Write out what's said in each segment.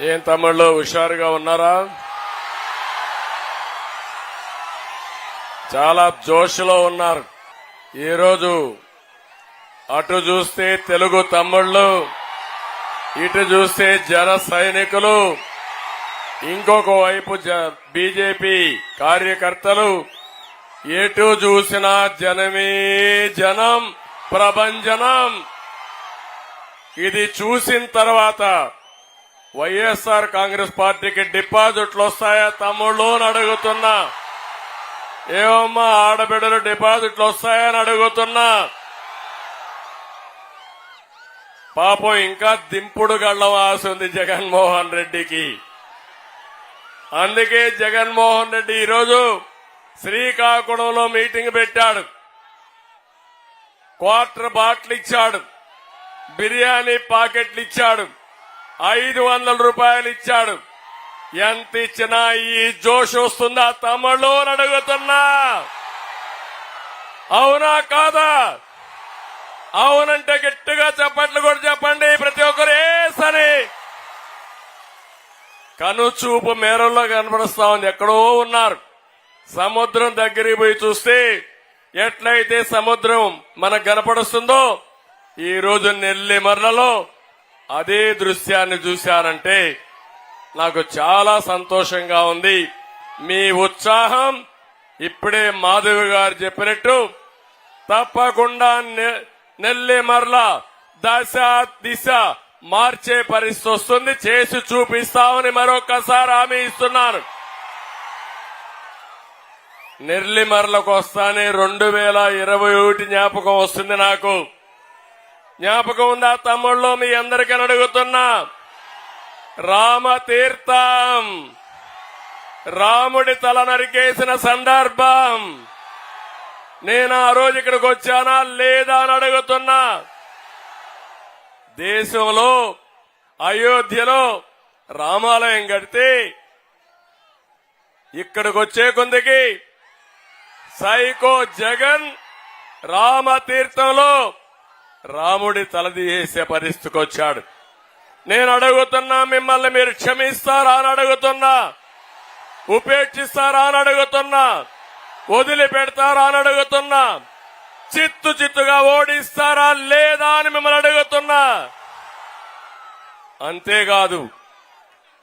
ఏం తమ్ముళ్ళు హుషారుగా ఉన్నారా? చాలా జోష్లో ఉన్నారు. ఈరోజు అటు చూస్తే తెలుగు తమ్ముళ్ళు, ఇటు చూస్తే జన సైనికులు, ఇంకొక వైపు బీజేపీ కార్యకర్తలు, ఎటు చూసినా జనమే జనం, ప్రభంజనం. ఇది చూసిన తర్వాత వైఎస్ఆర్ కాంగ్రెస్ పార్టీకి డిపాజిట్లు వస్తాయా తమ్ముళ్ళు అని అడుగుతున్నా. ఏమమ్మా ఆడబిడ్డలు డిపాజిట్లు వస్తాయని అడుగుతున్నా. పాపం ఇంకా దింపుడు గళ్లం ఆశ ఉంది జగన్మోహన్ రెడ్డికి. అందుకే జగన్మోహన్ రెడ్డి ఈరోజు శ్రీకాకుళంలో మీటింగ్ పెట్టాడు. క్వార్టర్ బాటిల్ ఇచ్చాడు, బిర్యానీ ప్యాకెట్లు ఇచ్చాడు, 500 రూపాయలు ఇచ్చాడు. ఎంత ఇచ్చినా ఈ జోష్ వస్తుందా తమ్ముళ్ళు అని అడుగుతున్నా. అవునా కాదా? అవునంటే గట్టిగా చప్పట్లు కూడా చెప్పండి ప్రతి ఒక్కరు. ఏసని కనుచూపు మేరల్లో కనపడుస్తా ఉంది. ఎక్కడో ఉన్నారు. సముద్రం దగ్గరికి పోయి చూస్తే ఎట్లయితే సముద్రం మనకు కనపడుస్తుందో ఈ రోజు నెల్లిమర్లలో అదే దృశ్యాన్ని చూశారంటే నాకు చాలా సంతోషంగా ఉంది. మీ ఉత్సాహం ఇప్పుడే మాధవి గారు చెప్పినట్టు తప్పకుండా నెల్లిమర్ల దశ దిశ మార్చే పరిస్థితి వస్తుంది. చేసి చూపిస్తామని మరొకసారి హామీ ఇస్తున్నారు. నెల్లిమర్లకు వస్తానే 2021 జ్ఞాపకం వస్తుంది నాకు. జ్ఞాపకం ఉందా తమ్ముళ్ళు? మీ అందరికీ అడుగుతున్నా. రామతీర్థం, రాముడి తల నరికేసిన సందర్భం. నేను ఆ రోజు ఇక్కడికి వచ్చానా లేదా అని అడుగుతున్నా. దేశంలో అయోధ్యలో రామాలయం కడితే ఇక్కడికి వచ్చే కొందికి సైకో జగన్ రామతీర్థంలో రాముడి తలదీసే పరిస్థితికి వచ్చాడు. నేను అడుగుతున్నా, మిమ్మల్ని మీరు క్షమిస్తారా అని అడుగుతున్నా, ఉపేక్షిస్తారా అని అడుగుతున్నా, వదిలిపెడతారా అని అడుగుతున్నా, చిత్తుగా ఓడిస్తారా లేదా అని మిమ్మల్ని అడుగుతున్నా. అంతేకాదు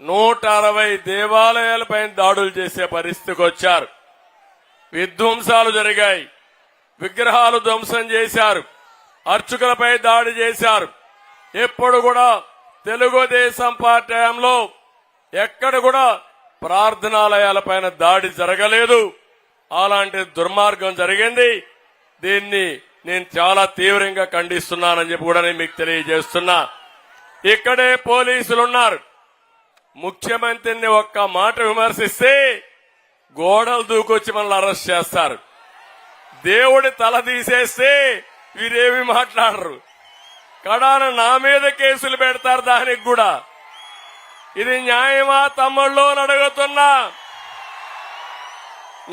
160 దేవాలయాలపై దాడులు చేసే పరిస్థితికి వచ్చారు. విధ్వంసాలు జరిగాయి, విగ్రహాలు ధ్వంసం చేశారు, అర్చకులపై దాడి చేశారు. ఎప్పుడు కూడా తెలుగుదేశం పార్టీ హయాంలో ఎక్కడ కూడా ప్రార్థనాలయాలపైన దాడి జరగలేదు. అలాంటి దుర్మార్గం జరిగింది. దీన్ని నేను చాలా తీవ్రంగా ఖండిస్తున్నానని చెప్పి కూడా నేను మీకు తెలియజేస్తున్నా. ఇక్కడే పోలీసులున్నారు. ముఖ్యమంత్రిని ఒక్క మాట విమర్శిస్తే గోడలు దూకొచ్చి మనల్ని అరెస్ట్ చేస్తారు. దేవుడి తల తీసేస్తే వీరేమి మాట్లాడరు. కడాన నా మీద కేసులు పెడతారు. దానికి కూడా ఇది న్యాయమా తమ్ముళ్ళు అని అడుగుతున్నా.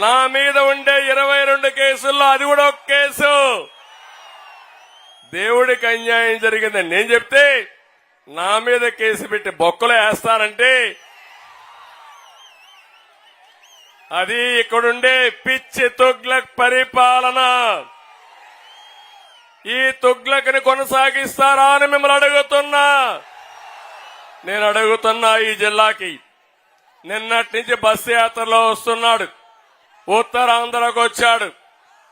నా మీద ఉండే 22 కేసుల్లో అది కూడా ఒక కేసు. దేవుడికి అన్యాయం జరిగిందని నేను చెప్తే నా మీద కేసు పెట్టి బొక్కలు వేస్తానంటే అది ఇక్కడుండే పిచ్చి తుగ్లక్ పరిపాలన. ఈ తుగ్లక్ని కొనసాగిస్తారా అని మిమ్మల్ని అడుగుతున్నా. నేను అడుగుతున్నా ఈ జిల్లాకి. నిన్నటి నుంచి బస్సు యాత్రలో వస్తున్నాడు, ఉత్తరాంధ్రకు వచ్చాడు.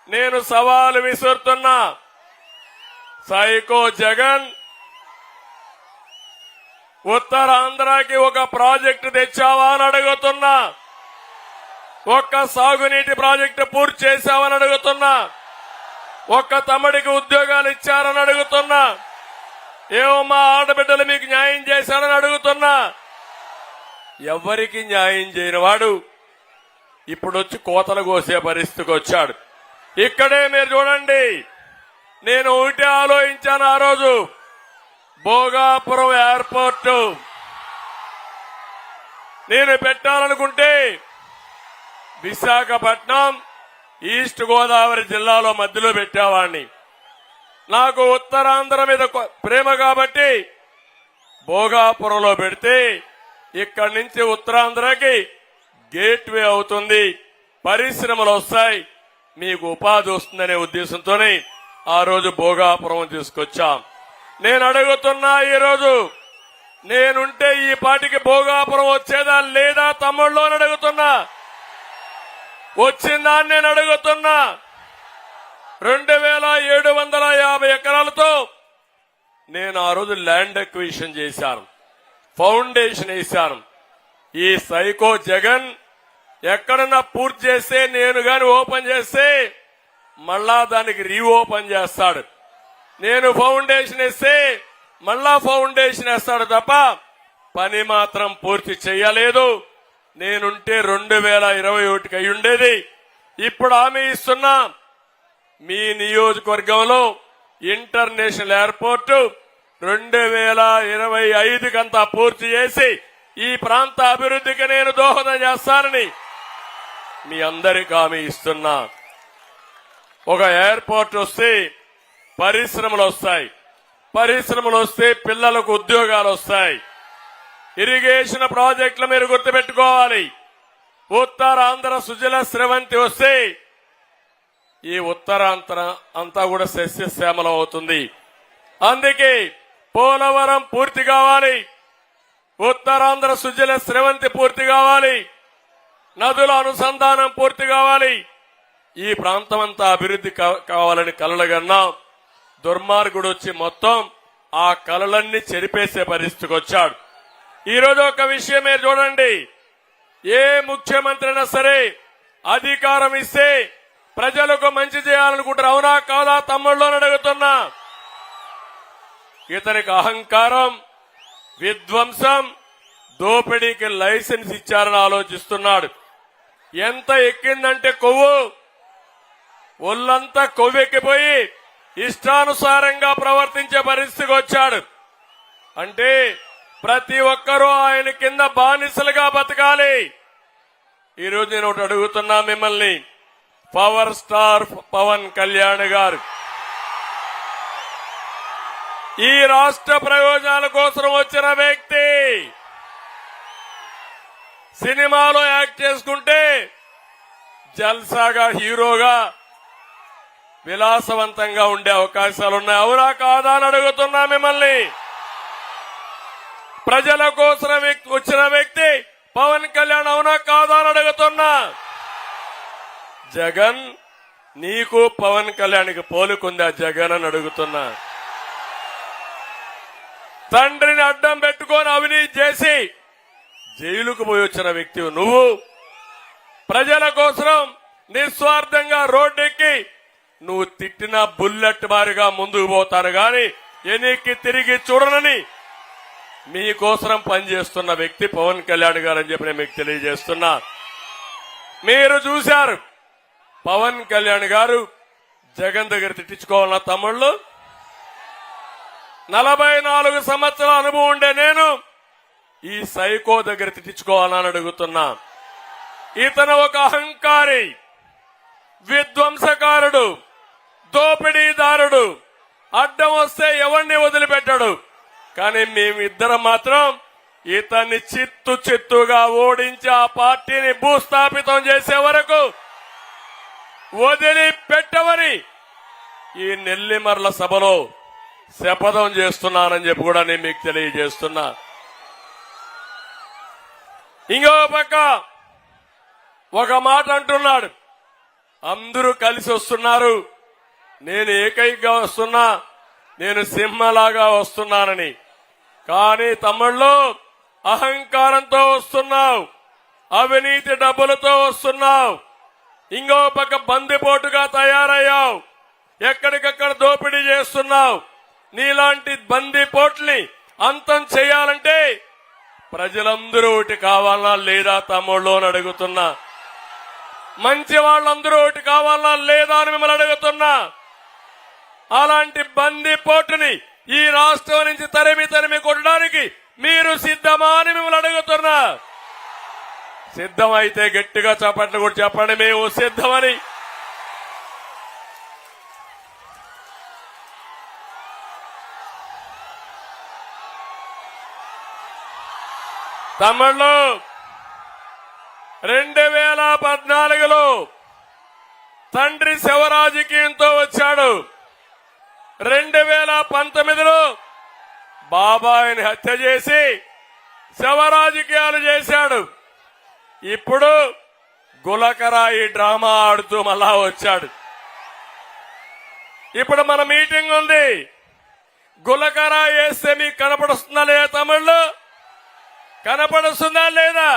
నేను సవాలు విసురుతున్నా. సైకో జగన్ ఉత్తరాంధ్రకి ఒక ప్రాజెక్టు తెచ్చావా అని అడుగుతున్నా. ఒక్క సాగునీటి ప్రాజెక్టు పూర్తి చేశావని అడుగుతున్నా. ఒక్క తమ్ముడికి ఉద్యోగాలు ఇచ్చారని అడుగుతున్నా. ఏమో మా ఆడబిడ్డలు మీకు న్యాయం చేశారని అడుగుతున్నా. ఎవరికి న్యాయం చేయని వాడు ఇప్పుడొచ్చి కోతలు కోసే పరిస్థితికి వచ్చాడు. ఇక్కడే మీరు చూడండి. నేను ఒకటే ఆలోచించాను ఆ రోజు. భోగాపురం ఎయిర్పోర్టు నేను పెట్టాలనుకుంటే విశాఖపట్నం, ఈస్ట్ గోదావరి జిల్లాలో మధ్యలో పెట్టేవాడిని. నాకు ఉత్తరాంధ్ర మీద ప్రేమ కాబట్టి భోగాపురంలో పెడితే ఇక్కడి నుంచి ఉత్తరాంధ్రకి గేట్వే అవుతుంది, పరిశ్రమలు వస్తాయి, మీకు ఉపాధి వస్తుందనే ఉద్దేశంతోనే ఆ రోజు భోగాపురం తీసుకొచ్చాం. నేను అడుగుతున్నా, ఈరోజు నేనుంటే ఈ పాటికి భోగాపురం వచ్చేదా లేదా తమ్ముళ్ళు అని అడుగుతున్నా. వచ్చిందా అని నేను అడుగుతున్నా. 2750 ఎకరాలతో నేను ఆ రోజు ల్యాండ్ అక్విజిషన్ చేశాను, ఫౌండేషన్ వేశాను. ఈ సైకో జగన్ ఎక్కడన్నా పూర్తి చేస్తే, నేను గాని ఓపెన్ చేస్తే మళ్ళా దానికి రీఓపెన్ చేస్తాడు. నేను ఫౌండేషన్ వేస్తే మళ్ళా ఫౌండేషన్ వేస్తాడు తప్ప పని మాత్రం పూర్తి చేయలేదు. నేనుంటే 2021కి అయి ఉండేది. ఇప్పుడు హామీ ఇస్తున్నా, మీ నియోజకవర్గంలో ఇంటర్నేషనల్ ఎయిర్పోర్టు 2025కంతా పూర్తి చేసి ఈ ప్రాంత అభివృద్ధికి నేను దోహదం చేస్తానని మీ అందరికీ హామీ ఇస్తున్నా. ఒక ఎయిర్పోర్ట్ వస్తే పరిశ్రమలు వస్తాయి, పరిశ్రమలు వస్తే పిల్లలకు ఉద్యోగాలు వస్తాయి. ఇరిగేషన్ ప్రాజెక్టులు మీరు గుర్తుపెట్టుకోవాలి. ఉత్తరాంధ్ర సుజల స్రవంతి వస్తే ఈ ఉత్తరాంధ్ర అంతా కూడా సస్యశ్యామలం అవుతుంది. అందుకే పోలవరం పూర్తి కావాలి, ఉత్తరాంధ్ర సుజల స్రవంతి పూర్తి కావాలి, నదుల అనుసంధానం పూర్తి కావాలి. ఈ ప్రాంతం అంతా అభివృద్ధి కావాలని కలలుగన్నాం. దుర్మార్గుడు వచ్చి మొత్తం ఆ కలలన్నీ చెరిపేసే పరిస్థితికి వచ్చాడు. ఈరోజు ఒక విషయం మీరు చూడండి, ఏ ముఖ్యమంత్రి అయినా సరే అధికారం ఇస్తే ప్రజలకు మంచి చేయాలనుకుంటారు, అవునా కాదా తమ్ముళ్ళు అని అడుగుతున్నా. ఇతనికి అహంకారం, విధ్వంసం, దోపిడీకి లైసెన్స్ ఇచ్చారని ఆలోచిస్తున్నాడు. ఎంత ఎక్కిందంటే కొవ్వు, ఒళ్ళంతా కొవ్వెక్కిపోయి ఇష్టానుసారంగా ప్రవర్తించే పరిస్థితికి వచ్చాడు. అంటే ప్రతి ఒక్కరూ ఆయన కింద బానిసలుగా బతకాలి. ఈరోజు నేను ఒకటి అడుగుతున్నా మిమ్మల్ని, పవర్ స్టార్ పవన్ కళ్యాణ్ గారు ఈ రాష్ట్ర ప్రయోజనాల కోసం వచ్చిన వ్యక్తి. సినిమాలో యాక్ట్ చేసుకుంటే జల్సాగా హీరోగా విలాసవంతంగా ఉండే అవకాశాలున్నాయి, అవునా కాదా అని అడుగుతున్నా మిమ్మల్ని. ప్రజల కోసం వచ్చిన వ్యక్తి పవన్ కళ్యాణ్, అవునా కాదా అని అడుగుతున్నా. జగన్, నీకు పవన్ కళ్యాణ్కి పోలికుందా జగన్ అని అడుగుతున్నా. తండ్రిని అడ్డం పెట్టుకొని అవినీతి చేసి జైలుకు పోయి వచ్చిన వ్యక్తి నువ్వు. ప్రజల కోసం నిస్వార్థంగా రోడ్డెక్కి నువ్వు తిట్టిన బుల్లెట్ బారిగా ముందుకు పోతారు గాని ఎన్నికకి తిరిగి చూడనని మీకోసం పనిచేస్తున్న వ్యక్తి పవన్ కళ్యాణ్ గారు అని చెప్పి నేను మీకు తెలియజేస్తున్నా. మీరు చూశారు, పవన్ కళ్యాణ్ గారు జగన్ దగ్గర తిట్టించుకోవాలన్న తమ్ముళ్ళు. 44 సంవత్సరాల అనుభవం ఉండే నేను ఈ సైకో దగ్గర తిట్టించుకోవాలని అడుగుతున్నా. ఇతను ఒక అహంకారి, విధ్వంసకారుడు, దోపిడీదారుడు. అడ్డం వస్తే ఎవరిని వదిలిపెట్టాడు. కానీ మేమిద్దరం మాత్రం ఇతన్ని చిత్తుగా ఓడించి ఆ పార్టీని భూస్థాపితం చేసే వరకు వదిలిపెట్టవని ఈ నెల్లిమర్ల సభలో శపథం చేస్తున్నానని చెప్పి కూడా నేను మీకు తెలియజేస్తున్నా. ఇంకో పక్క ఒక మాట అంటున్నాడు, అందరూ కలిసి వస్తున్నారు, నేను ఏకైకగా వస్తున్నా, నేను సింహలాగా వస్తున్నానని. కానీ తమ్ముళ్ళు, అహంకారంతో వస్తున్నావు, అవినీతి డబ్బులతో వస్తున్నావు, ఇంకో పక్క బందిపోటుగా తయారయ్యావు, ఎక్కడికక్కడ దోపిడీ చేస్తున్నావు. నీలాంటి బందిపోట్లని అంతం చేయాలంటే ప్రజలందరూ ఒకటి కావాలా లేదా తమ్ముళ్ళు అని అడుగుతున్నా. మంచి వాళ్ళందరూ ఒకటి కావాలా లేదా అని మిమ్మల్ని అడుగుతున్నా. అలాంటి బందిపోటుని ఈ రాష్ట్రం నుంచి తరిమి కొట్టడానికి మీరు సిద్ధమా అని మిమ్మల్ని అడుగుతున్నా. సిద్ధమైతే గట్టిగా చప్పట్లు కూడా చెప్పండి, మేము సిద్ధమని. తమ్ముళ్ళు 2014లో తండ్రి శవ రాజకీయంతో వచ్చాడు. 2019లో బాబాయిని హత్య చేసి శవ రాజకీయాలు చేశాడు. ఇప్పుడు గులకరాయి డ్రామా ఆడుతూ మళ్ళా వచ్చాడు. ఇప్పుడు మన మీటింగ్ ఉంది. గులకరాయి వేస్తే మీకు కనపడుస్తుందా లేదా తమ్ముళ్ళు? కనపడుస్తుందా లేదా?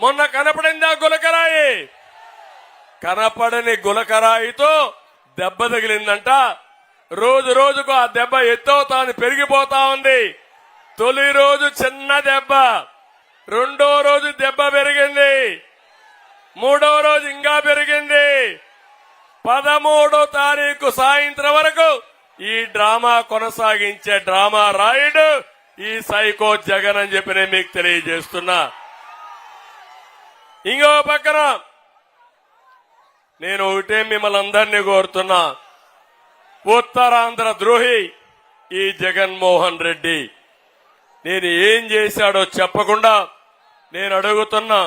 మొన్న కనపడిందా గులకరాయి? కనపడని గులకరాయితో దెబ్బ తగిలిందంట. రోజు రోజుకు ఆ దెబ్బ ఎత్తవుతాను పెరిగిపోతా ఉంది. తొలి రోజు చిన్న దెబ్బ, రెండో రోజు దెబ్బ పెరిగింది, మూడో రోజు ఇంకా పెరిగింది. 13వ తారీఖు సాయంత్రం వరకు ఈ డ్రామా కొనసాగించే డ్రామా రాయుడు ఈ సైకో జగన్ అని చెప్పి నేను మీకు తెలియజేస్తున్నా. ఇంకో పక్కన నేను ఒకటే మిమ్మల్ని అందరినీ కోరుతున్నా. ఉత్తరాంధ్ర ద్రోహి ఈ జగన్మోహన్ రెడ్డి. నేను ఏం చేశాడో చెప్పకుండా నేను అడుగుతున్నా.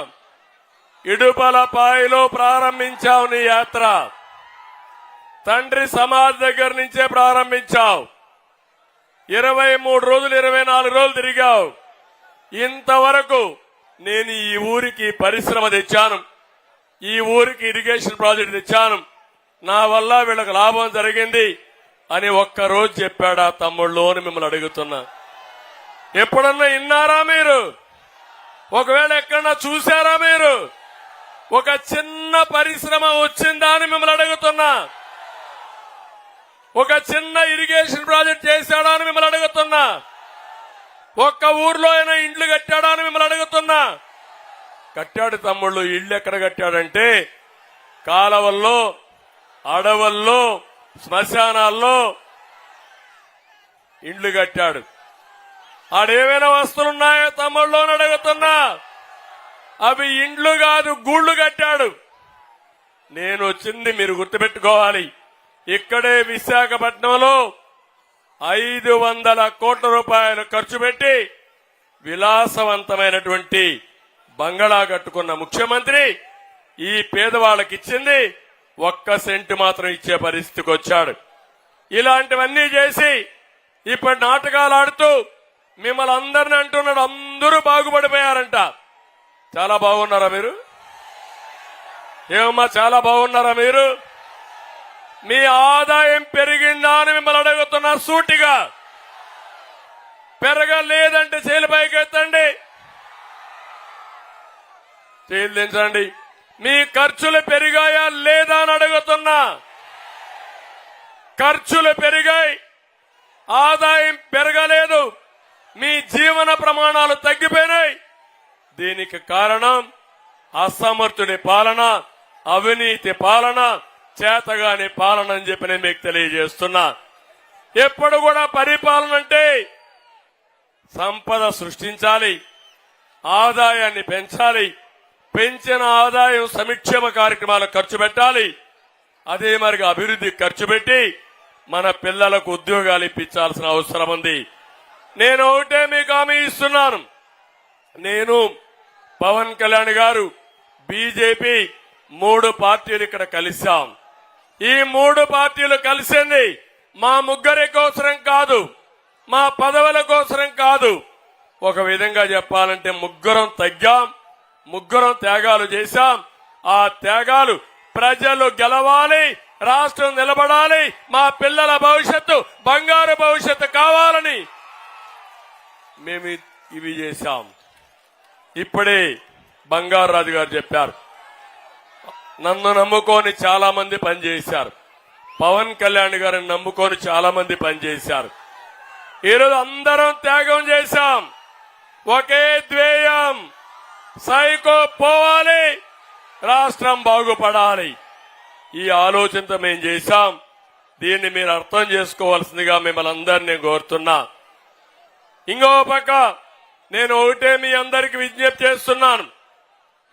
ఇడుపలపాయలో ప్రారంభించావు నీ యాత్ర. తండ్రి సమాధి దగ్గర నుంచే ప్రారంభించావు. 23 రోజులు 24 రోజులు తిరిగావు. ఇంతవరకు నేను ఈ ఊరికి పరిశ్రమ తెచ్చాను, ఈ ఊరికి ఇరిగేషన్ ప్రాజెక్ట్ తెచ్చాను, నా వల్ల వీళ్ళకి లాభం జరిగింది అని ఒక్కరోజు చెప్పాడా తమ్ముళ్ళు అని మిమ్మల్ని అడుగుతున్నా. ఎప్పుడన్నా విన్నారా మీరు? ఒకవేళ ఎక్కడన్నా చూశారా మీరు? ఒక చిన్న పరిశ్రమ వచ్చిందా అని మిమ్మల్ని అడుగుతున్నా. ఒక చిన్న ఇరిగేషన్ ప్రాజెక్ట్ చేశాడా అని మిమ్మల్ని అడుగుతున్నా. ఒక్క ఊర్లో అయినా ఇండ్లు కట్టాడా అని మిమ్మల్ని అడుగుతున్నా. కట్టాడు తమ్ముళ్ళు. ఇళ్లు ఎక్కడ కట్టాడంటే కాలవల్లో, అడవుల్లో, శ్మశానాల్లో ఇండ్లు కట్టాడు. ఆడేమైనా వస్తువులున్నాయో తమ్ముళ్ళు అని అడుగుతున్నా. అవి ఇండ్లు కాదు, గూళ్లు కట్టాడు. నేను వచ్చింది మీరు గుర్తుపెట్టుకోవాలి. ఇక్కడే విశాఖపట్నంలో 500 కోట్ల రూపాయలు ఖర్చు పెట్టి విలాసవంతమైనటువంటి బంగళా కట్టుకున్న ముఖ్యమంత్రి ఈ పేదవాళ్ళకి ఇచ్చింది 1 సెంటు మాత్రం ఇచ్చే పరిస్థితికి వచ్చాడు. ఇలాంటివన్నీ చేసి ఇప్పుడు నాటకాలు ఆడుతూ మిమ్మల్ని అందరిని అంటున్నాడు అందరూ బాగుపడిపోయారంట. చాలా బాగున్నారా మీరు? ఏమమ్మా చాలా బాగున్నారా మీరు? మీ ఆదాయం పెరిగిందా అని మిమ్మల్ని అడుగుతున్నా సూటిగా. పెరగలేదంటే చేలు పైకి ఎత్తండి, చేలు దించండి. మీ ఖర్చులు పెరిగాయా లేదా అని అడుగుతున్నా. ఖర్చులు పెరిగాయి, ఆదాయం పెరగలేదు, మీ జీవన ప్రమాణాలు తగ్గిపోయినాయి. దీనికి కారణం అసమర్థుడి పాలన, అవినీతి పాలన, చేతగాని పాలన అని చెప్పి నేను మీకు తెలియజేస్తున్నా. ఎప్పుడు కూడా పరిపాలన అంటే సంపద సృష్టించాలి, ఆదాయాన్ని పెంచాలి, పెంచిన ఆదాయం సంక్షేమ కార్యక్రమాలకు ఖర్చు పెట్టాలి, అదే మరి అభివృద్ధి ఖర్చు పెట్టి మన పిల్లలకు ఉద్యోగాలు ఇప్పించాల్సిన అవసరం ఉంది. నేను ఒకటే మీకు హామీ ఇస్తున్నాను. నేను, పవన్ కళ్యాణ్ గారు, బీజేపీ 3 పార్టీలు ఇక్కడ కలిశాం. ఈ 3 పార్టీలు కలిసింది మా ముగ్గురి కోసరం కాదు, మా పదవుల కోసరం కాదు. ఒక విధంగా చెప్పాలంటే ముగ్గురం తగ్గాం, ముగ్గురం త్యాగాలు చేశాం. ఆ త్యాగాలు ప్రజలు గెలవాలి, రాష్ట్రం నిలబడాలి, మా పిల్లల భవిష్యత్తు బంగారు భవిష్యత్తు కావాలని మేము ఇవి చేశాం. ఇప్పుడే బంగారు రాజు గారు చెప్పారు, నన్ను నమ్ముకొని చాలా మంది పనిచేశారు, పవన్ కళ్యాణ్ గారిని నమ్ముకొని చాలా మంది పనిచేశారు. ఈరోజు అందరం త్యాగం చేశాం. ఒకే ధ్యేయం, సైకో పోవాలి, రాష్ట్రం బాగుపడాలి. ఈ ఆలోచనతో మేము చేశాం. దీన్ని మీరు అర్థం చేసుకోవాల్సిందిగా మిమ్మల్ని అందరినీ కోరుతున్నా. ఇంకో పక్క నేను ఒకటే మీ అందరికి విజ్ఞప్తి చేస్తున్నాను.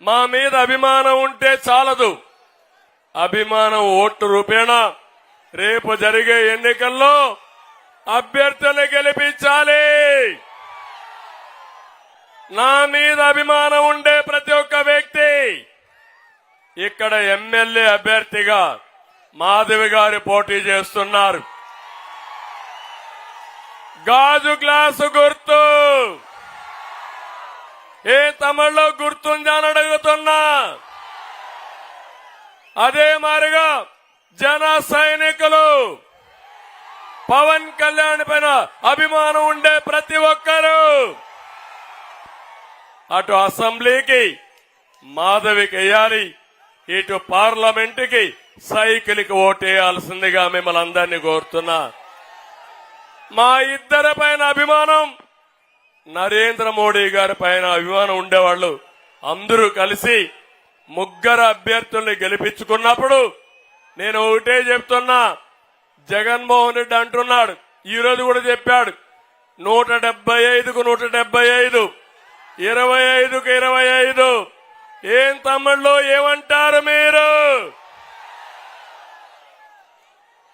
మా మీద అభిమానం ఉంటే చాలదు, అభిమానం ఓటు రూపేణా రేపు జరిగే ఎన్నికల్లో అభ్యర్థులు గెలిపించాలి. నా మీద అభిమానం ఉండే ప్రతి ఒక్క వ్యక్తి ఇక్కడ ఎమ్మెల్యే అభ్యర్థిగా మాధవి గారు పోటీ చేస్తున్నారు. గాజు గ్లాసు గుర్తు ఏ తమిళలో గుర్తుందని అడుగుతున్నా. అదే మారిగా జన సైనికులు పవన్ కళ్యాణ్ పైన అభిమానం ఉండే ప్రతి ఒక్కరూ అటు అసెంబ్లీకి మాధవికి వేయాలి, ఇటు పార్లమెంటుకి సైకిల్కి ఓటేయాల్సిందిగా మిమ్మల్ని అందరినీ కోరుతున్నా. మా ఇద్దరి పైన అభిమానం, నరేంద్ర మోడీ గారి పైన అభిమానం ఉండేవాళ్లు అందరూ కలిసి ముగ్గురు అభ్యర్థుల్ని గెలిపించుకున్నప్పుడు నేను ఒకటే చెప్తున్నా. జగన్మోహన్ రెడ్డి అంటున్నాడు, ఈ రోజు కూడా చెప్పాడు, 175కు 175, 25కు 25. ఏం తమ్ముళ్ళు ఏమంటారు మీరు?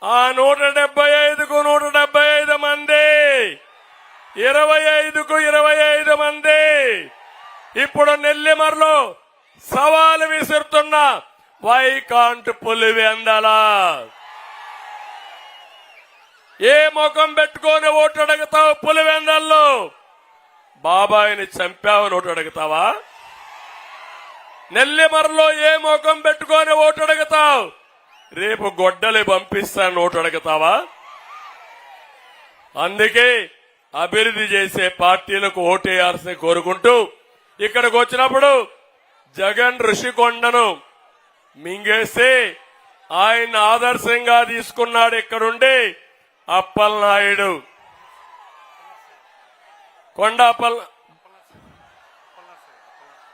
ఆ 175కు 175 మంది, 25కు 25 మంది. ఇప్పుడు నెల్లిమర్లో సవాలు విసురుతున్నా, వై కాంట్ పులివెందల ఏ ముఖం పెట్టుకొని ఓటు అడుగుతావు? పులివెందల్లో బాబాయిని చంపావని ఓటు అడుగుతావా? నెల్లిమర్లో ఏ ముఖం పెట్టుకొని ఓటు అడుగుతావు? రేపు గొడ్డలి పంపిస్తాను ఓటు అడుగుతావా? అందుకే అభివృద్ధి చేసే పార్టీలకు ఓటేయాల్సి కోరుకుంటూ ఇక్కడికి వచ్చినప్పుడు జగన్ ఋషికొండను మింగేసి ఆయన ఆదర్శంగా తీసుకున్నాడు. ఇక్కడుండి అప్పలనాయుడు, కొండ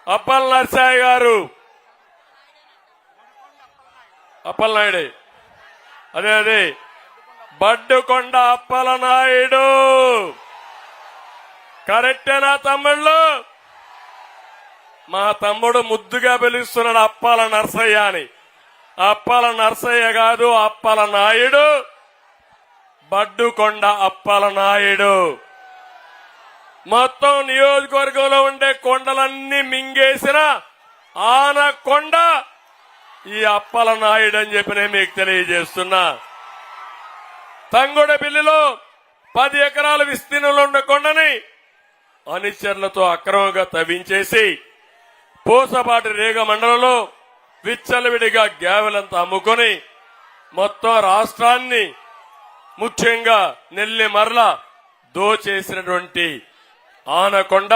అప్పల నర్సాయి గారు, అప్పలనాయుడు, అదే బడ్డుకొండ అప్పలనాయుడు. కరెక్టేనా తమ్ముళ్ళు? మా తమ్ముడు ముద్దుగా పిలుస్తున్నాడు అప్పాల నర్సయ్య అని. అప్పాల నర్సయ్య కాదు, అప్పల నాయుడు, బడ్డుకొండ అప్పల నాయుడు. మొత్తం నియోజకవర్గంలో ఉండే కొండలన్నీ మింగేసిన ఆనకొండ ఈ అప్పల నాయుడు అని చెప్పి నేను మీకు తెలియజేస్తున్నా. తంగొడపల్లిలో 10 ఎకరాల విస్తీర్ణంలో ఉన్న కొండని అనుచరులతో అక్రమంగా తవ్వించేసి పూసపాటి రేగ మండలంలో విచ్చలవిడిగా గ్యావెలంతా అమ్ముకొని మొత్తం రాష్ట్రాన్ని ముఖ్యంగా నెల్లిమర్ల దోచేసినటువంటి ఆనకొండ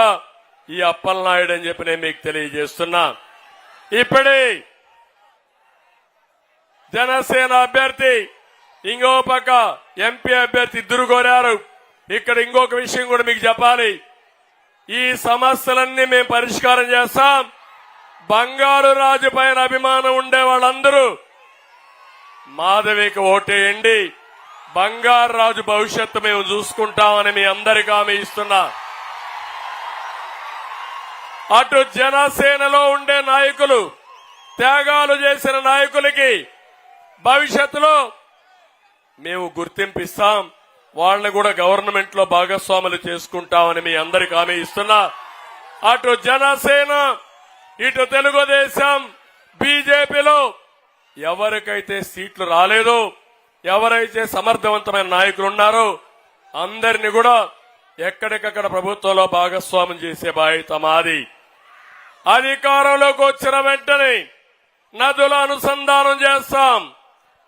ఈ అప్పలనాయుడు అని చెప్పి నేను మీకు తెలియజేస్తున్నా. ఇప్పుడే జనసేన అభ్యర్థి, ఇంకో పక్క ఎంపీ అభ్యర్థి ఇద్దరు కోరారు. ఇక్కడ ఇంకొక విషయం కూడా మీకు చెప్పాలి. ఈ సమస్యలన్నీ మేము పరిష్కారం చేస్తాం. బంగారు రాజు పైన అభిమానం ఉండే వాళ్ళందరూ మాధవికి ఓటేయండి. బంగారు రాజు భవిష్యత్తు మేము చూసుకుంటామని మీ అందరికీ హామీ ఇస్తున్నా. అటు జనసేనలో ఉండే నాయకులు, త్యాగాలు చేసిన నాయకులకి భవిష్యత్తులో మేము గుర్తింపిస్తాం. వాళ్ళని కూడా గవర్నమెంట్ లో భాగస్వాములు చేసుకుంటామని మీ అందరికీ హామీ ఇస్తున్నా. అటు జనసేన, ఇటు తెలుగుదేశం, బీజేపీలో ఎవరికైతే సీట్లు రాలేదో, ఎవరైతే సమర్థవంతమైన నాయకులు ఉన్నారో అందరినీ కూడా ఎక్కడికక్కడ ప్రభుత్వంలో భాగస్వామ్యం చేసే బాధ్యత మాది. అధికారంలోకి వచ్చిన వెంటనే నదుల అనుసంధానం చేస్తాం,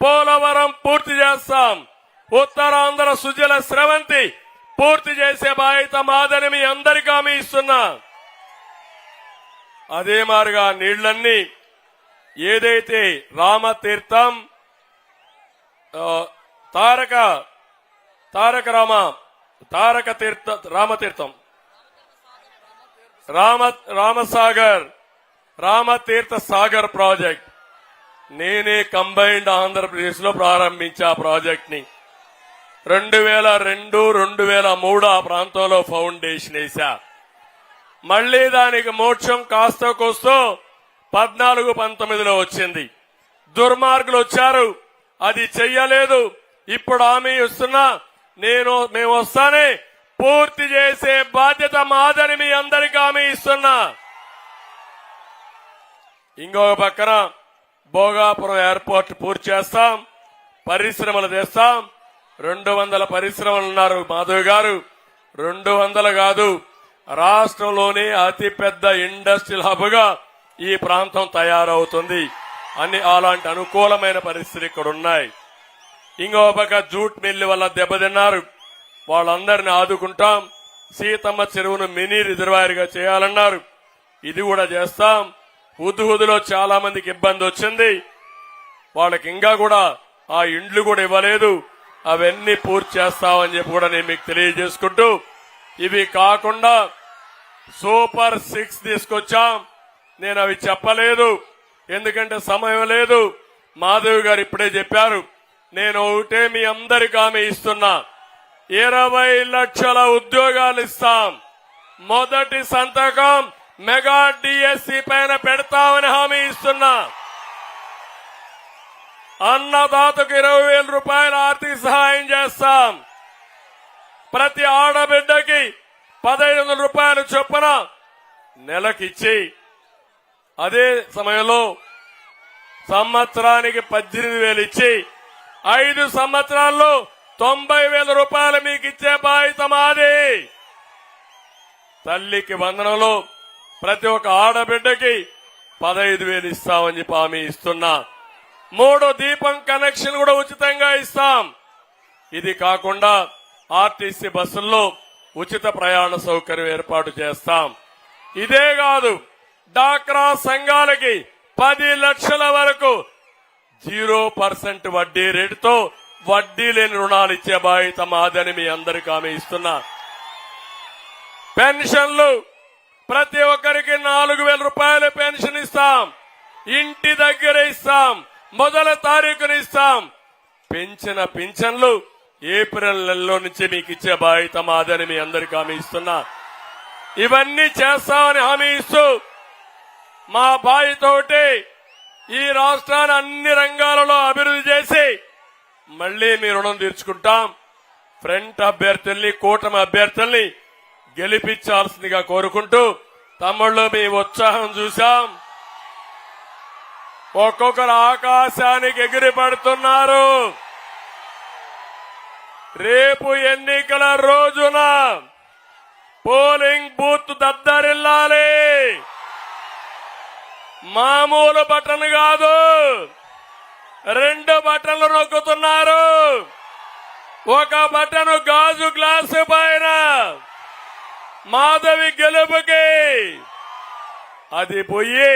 పోలవరం పూర్తి చేస్తాం, ఉత్తరాంధ్ర సుజల స్రవంతి పూర్తి చేసే బాధ్యత మాదని మీ అందరికీ హామీ ఇస్తున్నా. అదే మారిగా నీళ్లన్నీ ఏదైతే రామతీర్థం, రామతీర్థం, రామసాగర్, రామతీర్థ సాగర్ ప్రాజెక్ట్ నేనే కంబైన్డ్ ఆంధ్రప్రదేశ్ లో ప్రారంభించా. ప్రాజెక్ట్ ని 2002, 2003 ఆ ప్రాంతంలో ఫౌండేషన్ వేశా. మళ్లీ దానికి మోక్షం కాస్త కోస్తో 14-19లో వచ్చింది. దుర్మార్గులు వచ్చారు, అది చెయ్యలేదు. ఇప్పుడు హామీ ఇస్తున్నా, మేము వస్తానే పూర్తి చేసే బాధ్యత మాదని మీ అందరికీ హామీ ఇస్తున్నా. ఇంకొక పక్కన భోగాపురం ఎయిర్పోర్ట్ పూర్తి చేస్తాం, పరిశ్రమలు తెస్తాం. 200 పరిశ్రమలు ఉన్నారు మాధవ్ గారు. 200 కాదు, రాష్ట్రంలోనే అతిపెద్ద ఇండస్ట్రియల్ హబ్ గా ఈ ప్రాంతం తయారవుతుంది అని అలాంటి అనుకూలమైన పరిస్థితులు ఇక్కడ ఉన్నాయి. ఇంకో పక్క జూట్ మిల్లు వల్ల దెబ్బతిన్నారు, వాళ్ళందరినీ ఆదుకుంటాం. సీతమ్మ చెరువును మినీ రిజర్వాయర్ గా చేయాలన్నారు, ఇది కూడా చేస్తాం. హుద్హుద్లో చాలా మందికి ఇబ్బంది వచ్చింది, వాళ్ళకి ఇంకా కూడా ఆ ఇండ్లు కూడా ఇవ్వలేదు, అవన్నీ పూర్తి చేస్తామని చెప్పి కూడా నేను మీకు తెలియజేసుకుంటూ, ఇవి కాకుండా సూపర్ 6 తీసుకొచ్చాం. నేను అవి చెప్పలేదు ఎందుకంటే సమయం లేదు. మాధవ్ గారు ఇప్పుడే చెప్పారు. నేను ఒకటే మీ అందరికీ హామీ ఇస్తున్నా, 20 లక్షల ఉద్యోగాలు ఇస్తాం. మొదటి సంతకం మెగా డిఎస్సి పైన పెడతామని హామీ ఇస్తున్నా. అన్నదాతకు 20,000 రూపాయల ఆర్థిక సహాయం చేస్తాం. ప్రతి ఆడబిడ్డకి 1,500 రూపాయలు చొప్పున నెలకిచ్చి, అదే సమయంలో సంవత్సరానికి 18,000 ఇచ్చి 5 సంవత్సరాల్లో 90,000 రూపాయలు మీకు ఇచ్చే బాధ్యత మాది. తల్లికి వందనంలో ప్రతి ఒక్క ఆడబిడ్డకి 15,000 ఇస్తామని చెప్పి హామీ ఇస్తున్నా. 3 దీపం కనెక్షన్ కూడా ఉచితంగా ఇస్తాం. ఇది కాకుండా ఆర్టీసీ బస్సుల్లో ఉచిత ప్రయాణ సౌకర్యం ఏర్పాటు చేస్తాం. ఇదే కాదు, డాక్రా సంఘాలకి 10 లక్షల వరకు 0% వడ్డీ రేటుతో వడ్డీ లేని రుణాలు ఇచ్చే బాధ్యత మాదని మీ అందరికీ హామీ ఇస్తున్నా. పెన్షన్లు ప్రతి ఒక్కరికి 4,000 రూపాయల పెన్షన్ ఇస్తాం. ఇంటి దగ్గర ఇస్తాం, మొదటి తారీఖున ఇస్తాం. పెంచిన పింఛన్లు ఏప్రిల్ నెలలో నుంచి మీకు ఇచ్చే బాధ్యత మాదని మీ అందరికీ హామీ ఇస్తున్నా. ఇవన్నీ చేస్తామని హామీ ఇస్తూ, మా బాధ్యత ఒకటి, ఈ రాష్ట్రాన్ని అన్ని రంగాలలో అభివృద్ధి చేసి మళ్లీ మీ రుణం తీర్చుకుంటాం. ఫ్రంట్ అభ్యర్థుల్ని, కూటమి అభ్యర్థుల్ని గెలిపించాల్సిందిగా కోరుకుంటూ, తమ్ముళ్ళు మీ ఉత్సాహం చూశాం. ఒక్కొక్కరు ఆకాశానికి ఎగిరి పడుతున్నారు. రేపు ఎన్నికల రోజున పోలింగ్ బూత్ దద్దరిల్లాలి. మామూలు బటన్ కాదు, 2 బటన్లు నొక్కుతున్నారు. ఒక బటన్ గాజు గ్లాసు పైన మాధవి గెలుపుకి, అది పోయి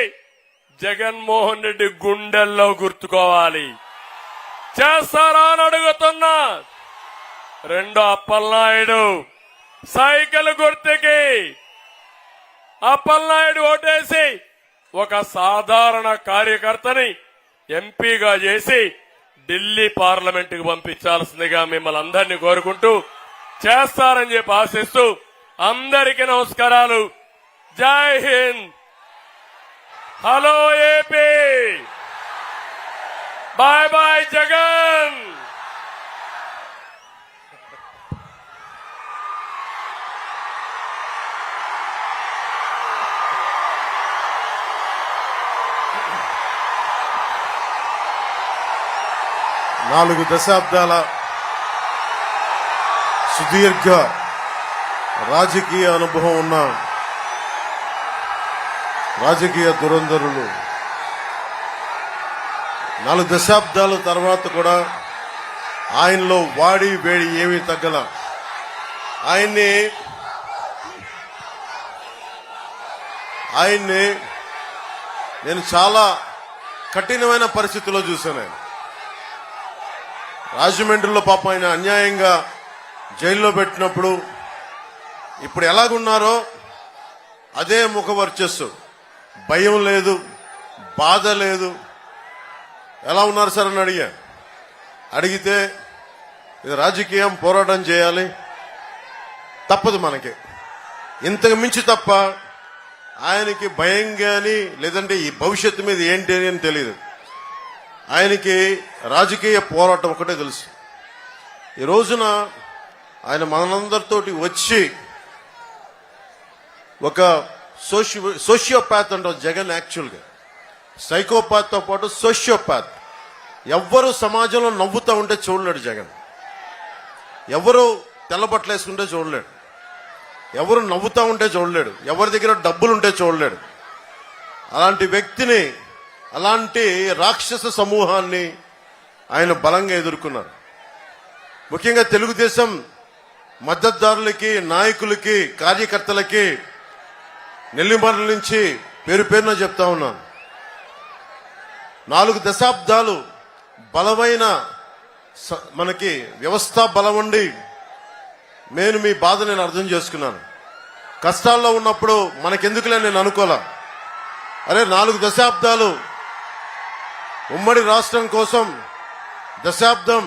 జగన్మోహన్ రెడ్డి గుండెల్లో గుర్తుకోవాలి. చేస్తారా అని అడుగుతున్నా. 2 అప్పలనాయుడు సైకిల్ గుర్తుకి అప్పలనాయుడు ఓటేసి ఒక సాధారణ కార్యకర్తని ఎంపీగా చేసి ఢిల్లీ పార్లమెంటుకు పంపించాల్సిందిగా మిమ్మల్ని అందరినీ కోరుకుంటూ, చేస్తారని చెప్పి ఆశిస్తూ అందరికీ నమస్కారాలు. Jai Hind. Hello AP. Bye bye Jagan. నాలుగు దశాబ్దాల సుదీర్ఘ రాజకీయ అనుభవం ఉన్న రాజకీయ దురంధరులు 4 దశాబ్దాల తర్వాత కూడా ఆయనలో వాడి వేడి ఏమీ తగ్గల. ఆయన్ని నేను చాలా కఠినమైన పరిస్థితుల్లో చూశాను. రాజమండ్రిలో పాపం ఆయన అన్యాయంగా జైల్లో పెట్టినప్పుడు ఇప్పుడు ఎలాగున్నారో అదే ముఖ వర్చస్సు, భయం లేదు, బాధ లేదు. ఎలా ఉన్నారు సార్ అని అడిగితే ఇది రాజకీయం, పోరాటం చేయాలి, తప్పదు మనకి, ఇంతకు మించి తప్ప ఆయనకి భయం కానీ లేదంటే ఈ భవిష్యత్తు మీద ఏంటి అని తెలియదు. ఆయనకి రాజకీయ పోరాటం ఒకటే తెలుసు. ఈ రోజున ఆయన మనందరితోటి వచ్చి ఒక సోషియోపాత్ అంటారు జగన్. యాక్చువల్గా సైకోపాత్తో పాటు సోషియోపాత్. ఎవ్వరు సమాజంలో నవ్వుతూ ఉంటే చూడలేడు జగన్. ఎవరు తెల్లబట్టలు వేసుకుంటే చూడలేడు. ఎవరు నవ్వుతూ ఉంటే చూడలేడు. ఎవరి దగ్గర డబ్బులు ఉంటే చూడలేడు. అలాంటి వ్యక్తిని, అలాంటి రాక్షస సమూహాన్ని ఆయన బలంగా ఎదుర్కొన్నారు. ముఖ్యంగా తెలుగుదేశం మద్దతుదారులకి, నాయకులకి, కార్యకర్తలకి నెల్లిమర్ల నుంచి పేరు పేరున చెప్తా ఉన్నాను. 4 దశాబ్దాలు బలమైన మనకి వ్యవస్థ బలం ఉండి నేను మీ బాధ నేను అర్థం చేసుకున్నాను. కష్టాల్లో ఉన్నప్పుడు మనకెందుకులే నేను అనుకోలే. అరే 4 దశాబ్దాలు ఉమ్మడి రాష్ట్రం కోసం, దశాబ్దం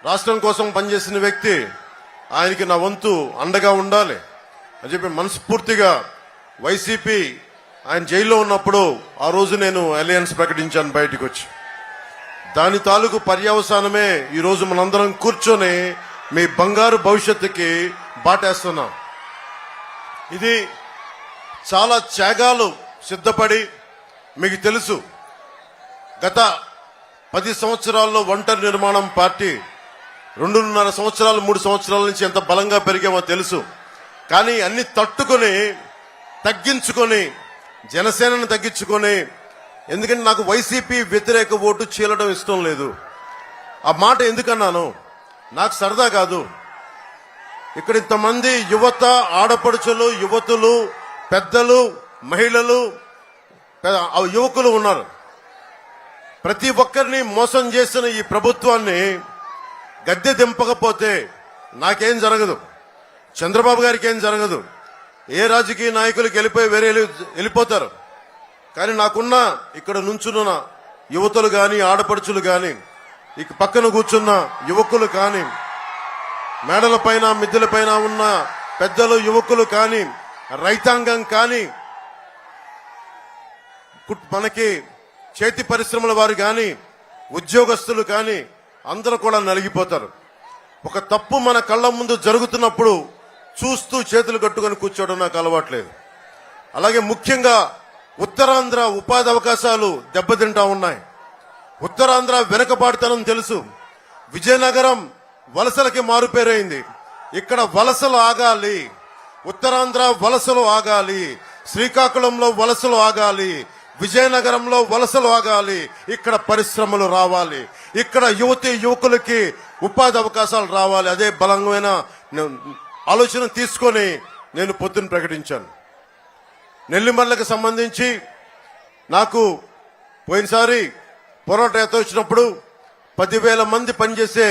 రాష్ట్రం కోసం పనిచేసిన వ్యక్తి, ఆయనకి నా వంతు అండగా ఉండాలి అని చెప్పి మనస్ఫూర్తిగా వైసీపీ ఆయన జైల్లో ఉన్నప్పుడు ఆ రోజు నేను అలయన్స్ ప్రకటించాను బయటికి వచ్చి. దాని తాలూకు పర్యవసానమే ఈరోజు మనందరం కూర్చొని మీ బంగారు భవిష్యత్తుకి బాటేస్తున్నాం. ఇది చాలా త్యాగాలు సిద్ధపడి, మీకు తెలుసు గత 10 సంవత్సరాల్లో ఒంటరి నిర్మాణం పార్టీ 2.5 సంవత్సరాలు 3 సంవత్సరాల నుంచి ఎంత బలంగా పెరిగామో తెలుసు. కానీ అన్ని తట్టుకొని, తగ్గించుకొని, జనసేనను తగ్గించుకొని, ఎందుకంటే నాకు వైసీపీ వ్యతిరేక ఓటు చీలడం ఇష్టం లేదు. ఆ మాట ఎందుకన్నాను, నాకు సరదా కాదు. ఇక్కడ ఇంతమంది యువత, ఆడపడుచులు, యువతులు, పెద్దలు, మహిళలు, యువకులు ఉన్నారు. ప్రతి ఒక్కరిని మోసం చేసిన ఈ ప్రభుత్వాన్ని గద్దె దింపకపోతే నాకేం జరగదు, చంద్రబాబు గారికి ఏం జరగదు, ఏ రాజకీయ నాయకులకి వెళ్ళిపోతారు. కానీ నాకున్న ఇక్కడ నుంచున్న యువతులు గాని, ఆడపడుచులు గాని, ఇక పక్కన కూర్చున్న యువకులు కానీ, మేడల పైన మిద్దెల పైన ఉన్న పెద్దలు, యువకులు కానీ, రైతాంగం కానీ, మనకి చేతి పరిశ్రమల వారు కానీ, ఉద్యోగస్తులు కానీ అందరూ కూడా నలిగిపోతారు. ఒక తప్పు మన కళ్ళ ముందు జరుగుతున్నప్పుడు చూస్తూ చేతులు కట్టుకొని కూర్చోవడం నాకు అలవాట్లేదు. అలాగే ముఖ్యంగా ఉత్తరాంధ్ర ఉపాధి అవకాశాలు దెబ్బతింటా ఉన్నాయి. ఉత్తరాంధ్ర వెనుకబాటుతనం తెలుసు. విజయనగరం వలసలకి మారుపేరైంది. ఇక్కడ వలసలు ఆగాలి, ఉత్తరాంధ్ర వలసలు ఆగాలి, శ్రీకాకుళంలో వలసలు ఆగాలి, విజయనగరంలో వలసలు ఆగాలి, ఇక్కడ పరిశ్రమలు రావాలి, ఇక్కడ యువతి యువకులకి ఉపాధి అవకాశాలు రావాలి. అదే బలమైన ఆలోచన తీసుకొని నేను పొద్దున ప్రకటించాను. నెల్లిమర్లకు సంబంధించి నాకు పోయినసారి పోరాటం వచ్చినప్పుడు 10,000 మంది పనిచేసే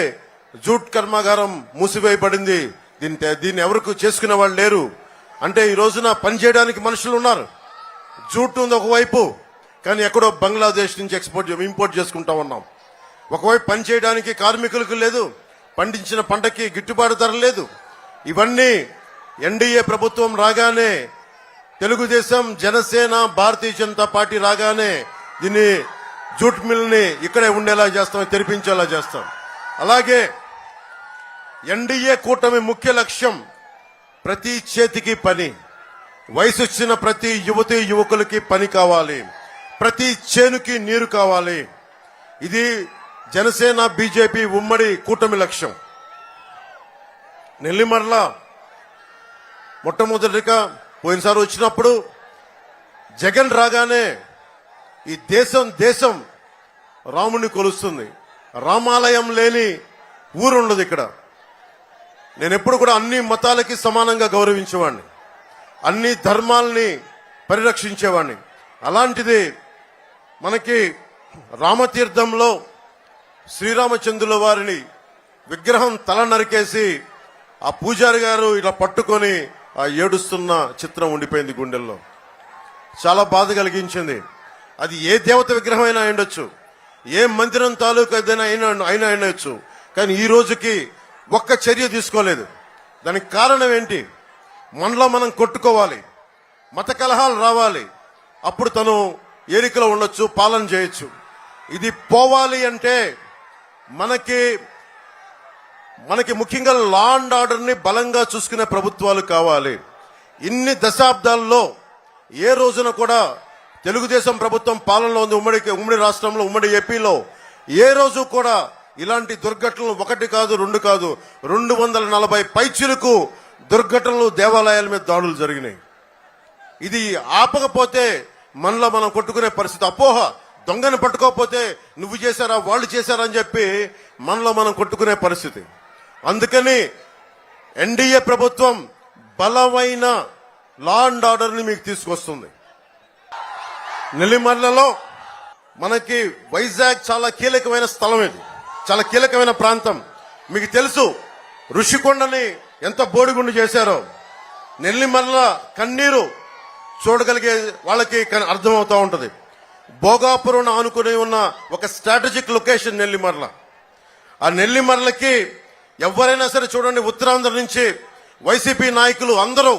జూట్ కర్మాగారం మూసివేయబడింది. దీన్ని ఎవరికి చేసుకునే వాళ్ళు లేరు. అంటే ఈ రోజున పనిచేయడానికి మనుషులు ఉన్నారు. జూట్ ఉంది ఒకవైపు, కానీ ఎక్కడో బంగ్లాదేశ్ నుంచి ఇంపోర్ట్ చేసుకుంటా ఉన్నాం. ఒకవైపు పనిచేయడానికి కార్మికులకు లేదు, పండించిన పంటకి గిట్టుబాటు ధర లేదు. ఇవన్నీ ఎన్డీఏ ప్రభుత్వం రాగానే, తెలుగుదేశం, జనసేన, భారతీయ జనతా పార్టీ రాగానే దీన్ని జూట్ మిల్ని ఇక్కడే ఉండేలా చేస్తాం, తెరిపించేలా చేస్తాం. అలాగే ఎన్డీఏ కూటమి ముఖ్య లక్ష్యం ప్రతి చేతికి పని. వయసు వచ్చిన ప్రతి యువతి యువకులకి పని కావాలి, ప్రతి చేనుకి నీరు కావాలి. ఇది జనసేన బీజేపీ ఉమ్మడి కూటమి లక్ష్యం. నెల్లిమర్ల మొట్టమొదటిగా పోయినసారి వచ్చినప్పుడు జగన్ రాగానే ఈ దేశం రాముని కొలుస్తుంది. రామాలయం లేని ఊరుండదు ఇక్కడ. నేను ఎప్పుడు కూడా అన్ని మతాలకి సమానంగా గౌరవించేవాడిని, అన్ని ధర్మాలని పరిరక్షించేవాడిని. అలాంటిది మనకి రామతీర్థంలో శ్రీరామచంద్రుల వారిని విగ్రహం తల నరికేసి ఆ పూజారి గారు ఇలా పట్టుకొని ఆ ఏడుస్తున్న చిత్రం ఉండిపోయింది గుండెల్లో. చాలా బాధ కలిగించింది. అది ఏ దేవత విగ్రహం అయినా ఉండొచ్చు, ఏ మందిరం తాలూకు ఏదైనా అయినా ఉండొచ్చు, కానీ ఈ రోజుకి ఒక్క చర్య తీసుకోలేదు. దానికి కారణం ఏంటి? మనలో మనం కొట్టుకోవాలి, మత కలహాలు రావాలి, అప్పుడు తను ఏరికలో ఉండొచ్చు, పాలన చేయొచ్చు. ఇది పోవాలి అంటే మనకి మనకి ముఖ్యంగా లా అండ్ ఆర్డర్ ని బలంగా చూసుకునే ప్రభుత్వాలు కావాలి. ఇన్ని దశాబ్దాల్లో ఏ రోజున కూడా తెలుగుదేశం ప్రభుత్వం పాలనలో ఉంది ఉమ్మడి రాష్ట్రంలో, ఉమ్మడి ఏపీలో ఏ రోజు కూడా ఇలాంటి దుర్ఘటనలు ఒకటి కాదు, రెండు కాదు, 240 పైచిలకు దుర్ఘటనలు, దేవాలయాల మీద దాడులు జరిగినాయి. ఇది ఆపకపోతే మనలో మనం కొట్టుకునే పరిస్థితి. అపోహ, దొంగని పట్టుకోకపోతే నువ్వు చేశారా వాళ్ళు చేశారా అని చెప్పి మనలో మనం కొట్టుకునే పరిస్థితి. అందుకని ఎన్డీఏ ప్రభుత్వం బలమైన లా అండ్ ఆర్డర్ ని మీకు తీసుకొస్తుంది. నెల్లిమర్లలో మనకి వైజాగ్ చాలా కీలకమైన స్థలం, ఇది చాలా కీలకమైన ప్రాంతం. మీకు తెలుసు ఋషికొండని ఎంత బోడిగుండు చేశారో. నెల్లిమర్ల కన్నీరు చూడగలిగే వాళ్ళకి అర్థమవుతా ఉంటది. భోగాపురం ఆనుకుని ఉన్న ఒక స్ట్రాటజిక్ లొకేషన్ నెల్లిమర్ల. ఆ నెల్లిమర్లకి ఎవరైనా సరే చూడండి, ఉత్తరాంధ్ర నుంచి వైసీపీ నాయకులు అందరూ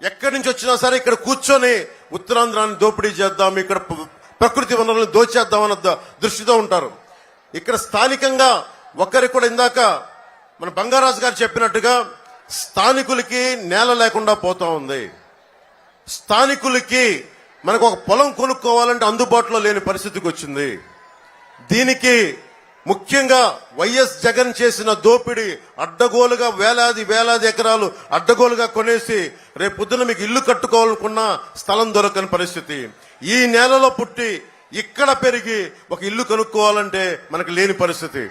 ఎక్కడి నుంచి వచ్చినా సరే ఇక్కడ కూర్చొని ఉత్తరాంధ్రాన్ని దోపిడీ చేద్దాం, ఇక్కడ ప్రకృతి వనరులను దోచేద్దామన్న దృష్టితో ఉంటారు. ఇక్కడ స్థానికంగా ఒక్కరికి కూడా ఇందాక మన బంగారాజు గారు చెప్పినట్టుగా స్థానికులకి నేల లేకుండా పోతా ఉంది. స్థానికులకి మనకు ఒక పొలం కొనుక్కోవాలంటే అందుబాటులో లేని పరిస్థితికి వచ్చింది. దీనికి ముఖ్యంగా వైఎస్ జగన్ చేసిన దోపిడీ, అడ్డగోలుగా వేలాది ఎకరాలు అడ్డగోలుగా కొనేసి రేపు పొద్దున మీకు ఇల్లు కట్టుకోవాలనుకున్న స్థలం దొరకని పరిస్థితి. ఈ నేలలో పుట్టి ఇక్కడ పెరిగి ఒక ఇల్లు కొనుక్కోవాలంటే మనకు లేని పరిస్థితి.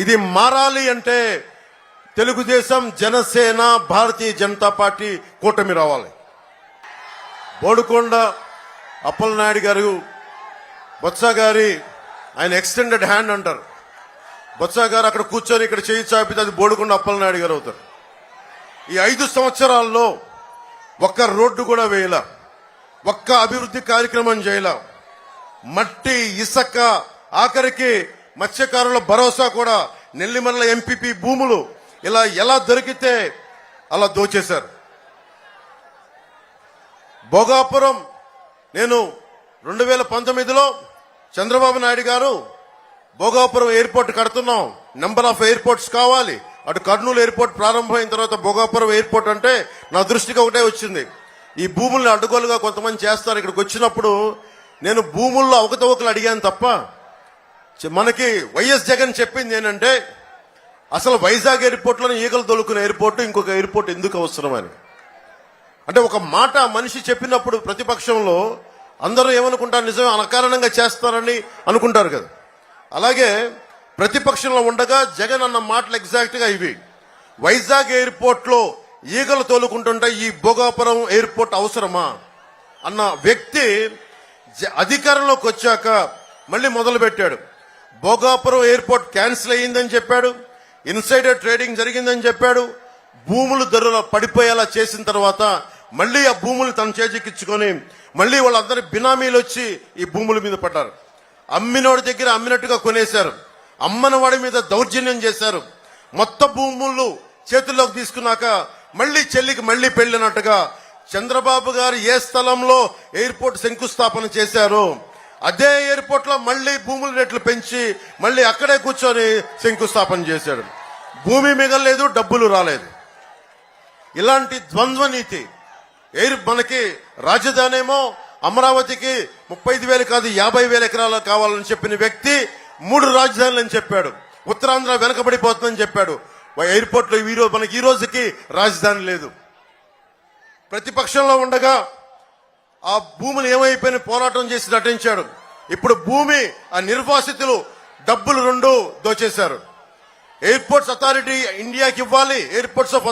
ఇది మారాలి అంటే తెలుగుదేశం, జనసేన, భారతీయ జనతా పార్టీ కూటమి రావాలి. బోడుకొండ అప్పలనాయుడు గారు, బొత్స గారి ఆయన ఎక్స్టెండెడ్ హ్యాండ్ అంటారు. బొత్స గారు అక్కడ కూర్చొని ఇక్కడ చేయి చాపితే అది బోడుకొండ అప్పలనాయుడు గారు అవుతారు. ఈ 5 సంవత్సరాల్లో ఒక్క రోడ్డు కూడా వేయల, ఒక్క అభివృద్ధి కార్యక్రమం చేయల. మట్టి, ఇసుక, ఆఖరికి మత్స్యకారుల భరోసా కూడా, నెల్లిమర్ల ఎంపీపీ భూములు ఇలా ఎలా దొరికితే అలా దోచేశారు. భోగాపురం నేను 2019లో చంద్రబాబు నాయుడు గారు భోగాపురం ఎయిర్పోర్ట్ కడుతున్నాం, నెంబర్ ఆఫ్ ఎయిర్పోర్ట్స్ కావాలి. అటు కర్నూలు ఎయిర్పోర్ట్ ప్రారంభమైన తర్వాత భోగాపురం ఎయిర్పోర్ట్ అంటే నా దృష్టికి ఒకటే వచ్చింది, ఈ భూముల్ని అడ్డుగోలుగా కొంతమంది చేస్తారు. ఇక్కడికి వచ్చినప్పుడు నేను భూముల్లో అవకతవకలు అడిగాను తప్ప, మనకి వైఎస్ జగన్ చెప్పింది ఏంటంటే అసలు వైజాగ్ ఎయిర్పోర్ట్లోనే ఈగలు తొలుకునే ఎయిర్పోర్ట్, ఇంకొక ఎయిర్పోర్ట్ ఎందుకు అవసరమని. అంటే ఒక మాట మనిషి చెప్పినప్పుడు ప్రతిపక్షంలో అందరూ ఏమనుకుంటారు, నిజమే అనకారణంగా చేస్తారని అనుకుంటారు కదా. అలాగే ప్రతిపక్షంలో ఉండగా జగన్ అన్న మాటలు ఎగ్జాక్ట్ గా ఇవి. వైజాగ్ ఎయిర్పోర్ట్ లో ఈగలు తోలుకుంటుంటే ఈ భోగాపురం ఎయిర్పోర్ట్ అవసరమా అన్న వ్యక్తి అధికారంలోకి వచ్చాక మళ్ళీ మొదలు పెట్టాడు. భోగాపురం ఎయిర్పోర్ట్ క్యాన్సిల్ అయ్యిందని చెప్పాడు, ఇన్సైడర్ ట్రేడింగ్ జరిగిందని చెప్పాడు. భూములు ధరలు పడిపోయేలా చేసిన తర్వాత మళ్ళీ ఆ భూములు తన చేజిక్కించుకొని మళ్ళీ వాళ్ళందరి బినామీలు వచ్చి ఈ భూముల మీద పడ్డారు. అమ్మినోడి దగ్గర అమ్మినట్టుగా కొనేశారు, అమ్మని వాడి మీద దౌర్జన్యం చేశారు. మొత్తం భూములు చేతుల్లోకి తీసుకున్నాక మళ్ళీ చెల్లికి మళ్ళీ పెళ్లినట్టుగా చంద్రబాబు గారు ఏ స్థలంలో ఎయిర్పోర్ట్ శంకుస్థాపన చేశారో అదే ఎయిర్పోర్ట్ లో మళ్ళీ భూముల రేట్లు పెంచి మళ్ళీ అక్కడే కూర్చొని శంకుస్థాపన చేశాడు. భూమి మిగలలేదు, డబ్బులు రాలేదు. ఇలాంటి ద్వంద్వ నీతి. మనకి రాజధాని ఏమో అమరావతికి 35,000 కాదు 50,000 ఎకరాలు కావాలని చెప్పిన వ్యక్తి 3 రాజధానులు అని చెప్పాడు. ఉత్తరాంధ్ర వెనకబడిపోతుందని చెప్పాడు. ఎయిర్పోర్ట్ లో మనకి ఈ రోజుకి రాజధాని లేదు. ప్రతిపక్షంలో ఉండగా ఆ భూములు ఏమైపోయిన పోరాటం చేసి నటించాడు. ఇప్పుడు భూమి ఆ నిర్వాసితులు డబ్బులు 2 దోచేశారు. ఎయిర్పోర్ట్స్ అథారిటీ ఇండియాకి ఇవ్వాలి, ఎయిర్పోర్ట్స్ ఆఫ్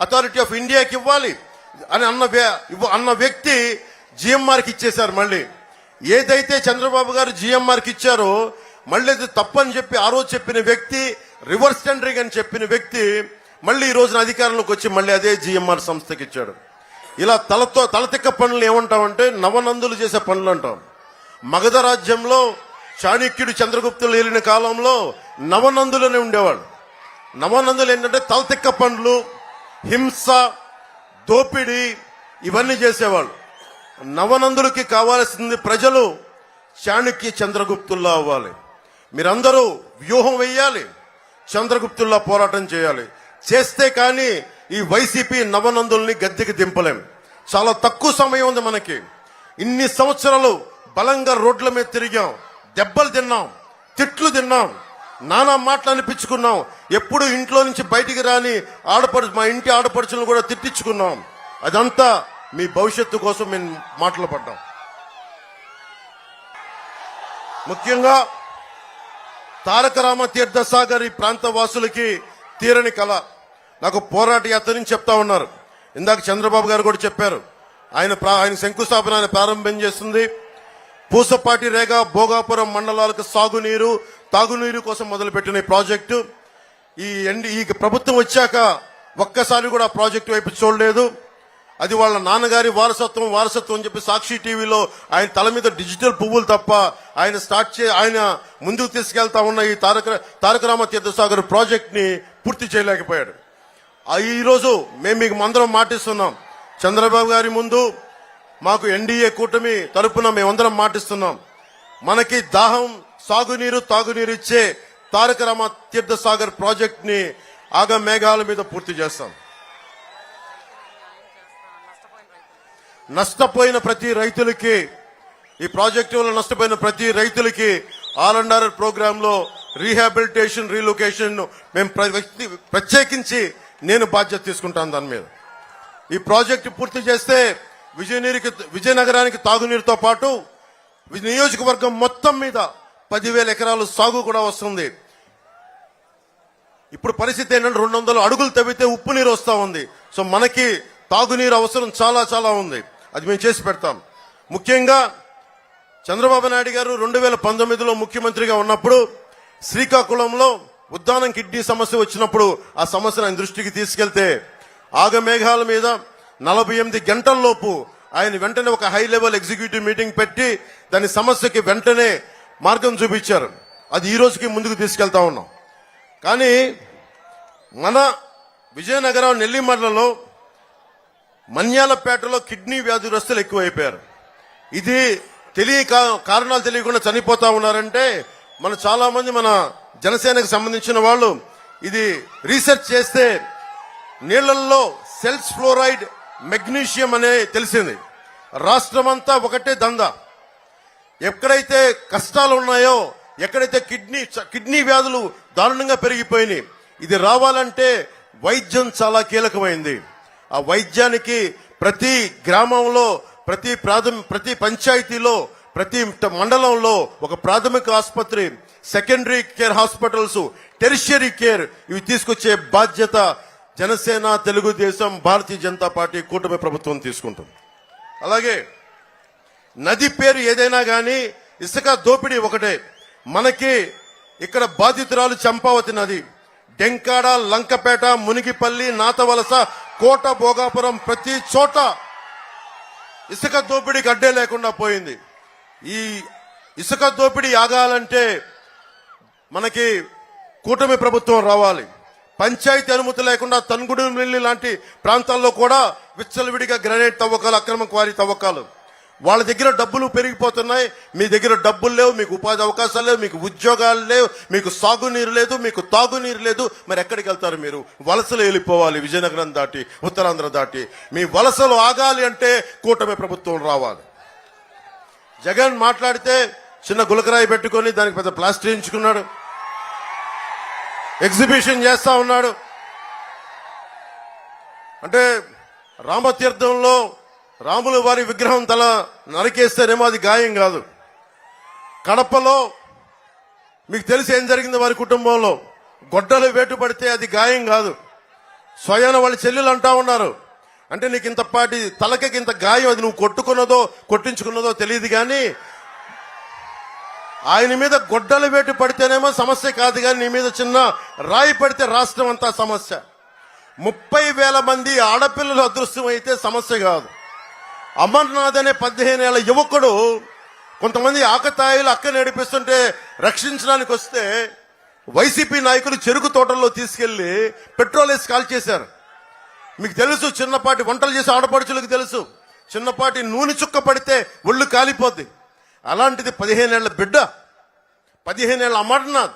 అథారిటీ ఆఫ్ ఇండియాకి ఇవ్వాలి అని అన్న వ్యక్తి జిఎంఆర్కి ఇచ్చేశారు. మళ్ళీ ఏదైతే చంద్రబాబు గారు జిఎంఆర్కి ఇచ్చారో మళ్ళీ అది తప్పని చెప్పి ఆ రోజు చెప్పిన వ్యక్తి, రివర్స్ టెండరింగ్ అని చెప్పిన వ్యక్తి మళ్ళీ ఈ రోజున అధికారంలోకి వచ్చి మళ్ళీ అదే జిఎంఆర్ సంస్థకి ఇచ్చాడు. ఇలా తలతిక్క పనులు ఏమంటామంటే నవనందులు చేసే పనులు అంటాం. మగధ రాజ్యంలో చాణక్యుడు చంద్రగుప్తులు ఏలిన కాలంలో నవనందులనే ఉండేవాళ్ళు. నవనందులు ఏంటంటే తలతిక్క పనులు, హింస, దోపిడీ ఇవన్నీ చేసేవాళ్ళు. నవనందులకి కావాల్సింది ప్రజలు చాణక్య చంద్రగుప్తుల్లో అవ్వాలి. మీరందరూ వ్యూహం వేయాలి, చంద్రగుప్తుల్లా పోరాటం చేయాలి. చేస్తే కానీ ఈ వైసీపీ నవనందుల్ని గద్దెకి దింపలేం. చాలా తక్కువ సమయం ఉంది మనకి. ఇన్ని సంవత్సరాలు బలంగా రోడ్ల మీద తిరిగాం, దెబ్బలు తిన్నాం, తిట్లు తిన్నాం, నానా మాటలు అనిపించుకున్నాం. ఎప్పుడు ఇంట్లో నుంచి బయటికి రాని మా ఇంటి ఆడపడుచులను కూడా తిట్టించుకున్నాం. అదంతా మీ భవిష్యత్తు కోసం మేము మాటలు పడ్డాం. ముఖ్యంగా తారక రామ తీర్థ సాగర్ ఈ ప్రాంత వాసులకి తీరని కళ. నాకు పోరాట యాత్ర నుంచి చెప్తా ఉన్నారు. ఇందాక చంద్రబాబు గారు కూడా చెప్పారు. ఆయన శంకుస్థాపన ఆయన ప్రారంభం చేస్తుంది. పూసపాటి రేగ భోగాపురం మండలాలకు సాగునీరు తాగునీరు కోసం మొదలుపెట్టిన ఈ ప్రాజెక్టు ఈ ప్రభుత్వం వచ్చాక ఒక్కసారి కూడా ఆ ప్రాజెక్టు వైపు చూడలేదు. అది వాళ్ళ నాన్నగారి వారసత్వం అని చెప్పి సాక్షి టీవీలో ఆయన తల మీద డిజిటల్ పువ్వులు తప్ప ఆయన ముందుకు తీసుకెళ్తా ఉన్న ఈ తారక రామ తీర్థసాగర్ ప్రాజెక్ట్ ని పూర్తి చేయలేకపోయాడు. ఈ రోజు మేము మీకు అందరం మాటిస్తున్నాం. చంద్రబాబు గారి ముందు మాకు ఎన్డీఏ కూటమి తరపున మేమందరం మాటిస్తున్నాం. మనకి దాహం సాగునీరు తాగునీరు ఇచ్చే తారక రామ తీర్థసాగర్ ప్రాజెక్ట్ ని ఆగమేఘాల మీద పూర్తి చేస్తాం. నష్టపోయిన ప్రతి రైతులకి ఈ ప్రాజెక్టు వల్ల నష్టపోయిన ప్రతి రైతులకి ఆల్&ఆర్ ప్రోగ్రామ్ లో రీహాబిలిటేషన్ రీలొకేషన్ మేము ప్రత్యేకించి నేను బాధ్యత తీసుకుంటాను. దాని మీద ఈ ప్రాజెక్టు పూర్తి చేస్తే విజయనగరానికి తాగునీరుతో పాటు నియోజకవర్గం మొత్తం మీద 10,000 ఎకరాలు సాగు కూడా వస్తుంది. ఇప్పుడు పరిస్థితి ఏంటంటే 200 అడుగులు తవ్వితే ఉప్పు నీరు వస్తా ఉంది. సో మనకి తాగునీరు అవసరం చాలా చాలా ఉంది. అది మేము చేసి పెడతాం. ముఖ్యంగా చంద్రబాబు నాయుడు గారు 2019లో ముఖ్యమంత్రిగా ఉన్నప్పుడు శ్రీకాకుళంలో ఉద్దానం కిడ్నీ సమస్య వచ్చినప్పుడు ఆ సమస్యను ఆయన దృష్టికి తీసుకెళ్తే ఆగమేఘాల మీద 48 గంటల్లోపు ఆయన వెంటనే ఒక హై లెవెల్ ఎగ్జిక్యూటివ్ మీటింగ్ పెట్టి దాని సమస్యకి వెంటనే మార్గం చూపించారు. అది ఈ రోజుకి ముందుకు తీసుకెళ్తా ఉన్నాం. కానీ మన విజయనగరం నెల్లిమర్లలో మన్యాలపేటలో కిడ్నీ వ్యాధిగ్రస్తులు ఎక్కువైపోయారు. ఇది కారణాలు తెలియకుండా చనిపోతా ఉన్నారంటే చాలా మంది మన జనసేనకు సంబంధించిన వాళ్ళు ఇది రీసెర్చ్ చేస్తే నీళ్లలో సెల్స్ ఫ్లోరైడ్ మెగ్నీషియం అనే తెలిసింది. రాష్ట్రమంతా ఒకటే దందా. ఎక్కడైతే కష్టాలు ఉన్నాయో ఎక్కడైతే కిడ్నీ వ్యాధులు దారుణంగా పెరిగిపోయినాయి. ఇది రావాలంటే వైద్యం చాలా కీలకమైంది. ఆ వైద్యానికి ప్రతి గ్రామంలో ప్రతి పంచాయతీలో ప్రతి మండలంలో ఒక ప్రాథమిక ఆసుపత్రి, secondary care hospitals, tertiary care ఇవి తీసుకొచ్చే బాధ్యత జనసేన, తెలుగుదేశం, భారతీయ జనతా పార్టీ కూటమి ప్రభుత్వం తీసుకుంటుంది. అలాగే నది పేరు ఏదైనా గాని ఇసుక దోపిడీ ఒకటే. మనకి ఇక్కడ బాధితురాలు చంపావతి నది, డెంకాడ, లంకపేట, మునిగిపల్లి, నాతవలస, కోట, భోగాపురం ప్రతి చోట ఇసుక దోపిడీకి అడ్డే లేకుండా పోయింది. ఈ ఇసుక దోపిడీ ఆగాలంటే మనకి కూటమి ప్రభుత్వం రావాలి. పంచాయతీ అనుమతి లేకుండా తన్గుడుమిల్లి లాంటి ప్రాంతాల్లో కూడా విచ్చలవిడిగా గ్రానైట్ తవ్వకాలు, అక్రమ క్వారీ తవ్వకాలు. వాళ్ళ దగ్గర డబ్బులు పెరిగిపోతున్నాయి. మీ దగ్గర డబ్బులు లేవు, మీకు ఉపాధి అవకాశాలు లేవు, మీకు ఉద్యోగాలు లేవు, మీకు సాగునీరు లేదు, మీకు తాగునీరు లేదు. మరి ఎక్కడికి వెళ్తారు మీరు? వలసలు వెళ్ళిపోవాలి. విజయనగరం దాటి, ఉత్తరాంధ్ర దాటి. మీ వలసలు ఆగాలి అంటే కూటమి ప్రభుత్వం రావాలి. జగన్ మాట్లాడితే చిన్న గులకరాయి పెట్టుకొని దానికి పెద్ద ప్లాస్టర్ వేయించుకున్నాడు, ఎగ్జిబిషన్ చేస్తా ఉన్నాడు. అంటే రామతీర్థంలో రాముల వారి విగ్రహం తల నరికేస్తేనేమో అది గాయం కాదు. కడపలో మీకు తెలిసి ఏం జరిగింది వారి కుటుంబంలో, గొడ్డలు వేటు పడితే అది గాయం కాదు. స్వయాన వాళ్ళ చెల్లెలు అంటా ఉన్నారు, అంటే నీకు ఇంతపాటి తలకి ఇంత గాయం, అది నువ్వు కొట్టుకున్నదో కొట్టించుకున్నదో తెలియదు కానీ ఆయన మీద గొడ్డలు వేటు పడితేనేమో సమస్య కాదు, కానీ నీ మీద చిన్న రాయి పడితే రాష్ట్రం అంతా సమస్య. 30,000 మంది ఆడపిల్లలు అదృశ్యం అయితే సమస్య కాదు. అమర్నాథ్ అనే 15 ఏళ్ల యువకుడు కొంతమంది ఆకతాయిలు అక్క నడిపిస్తుంటే రక్షించడానికి వస్తే వైసీపీ నాయకులు చెరుకు తోటల్లో తీసుకెళ్లి పెట్రోల్ వేసి కాల్ చేశారు. మీకు తెలుసు, చిన్నపాటి వంటలు చేసే ఆడపడుచులకు తెలుసు, చిన్నపాటి నూనె చుక్క పడితే ఒళ్ళు కాలిపోద్ది. అలాంటిది 15 ఏళ్ల బిడ్డ, 15 ఏళ్ల అమర్నాథ్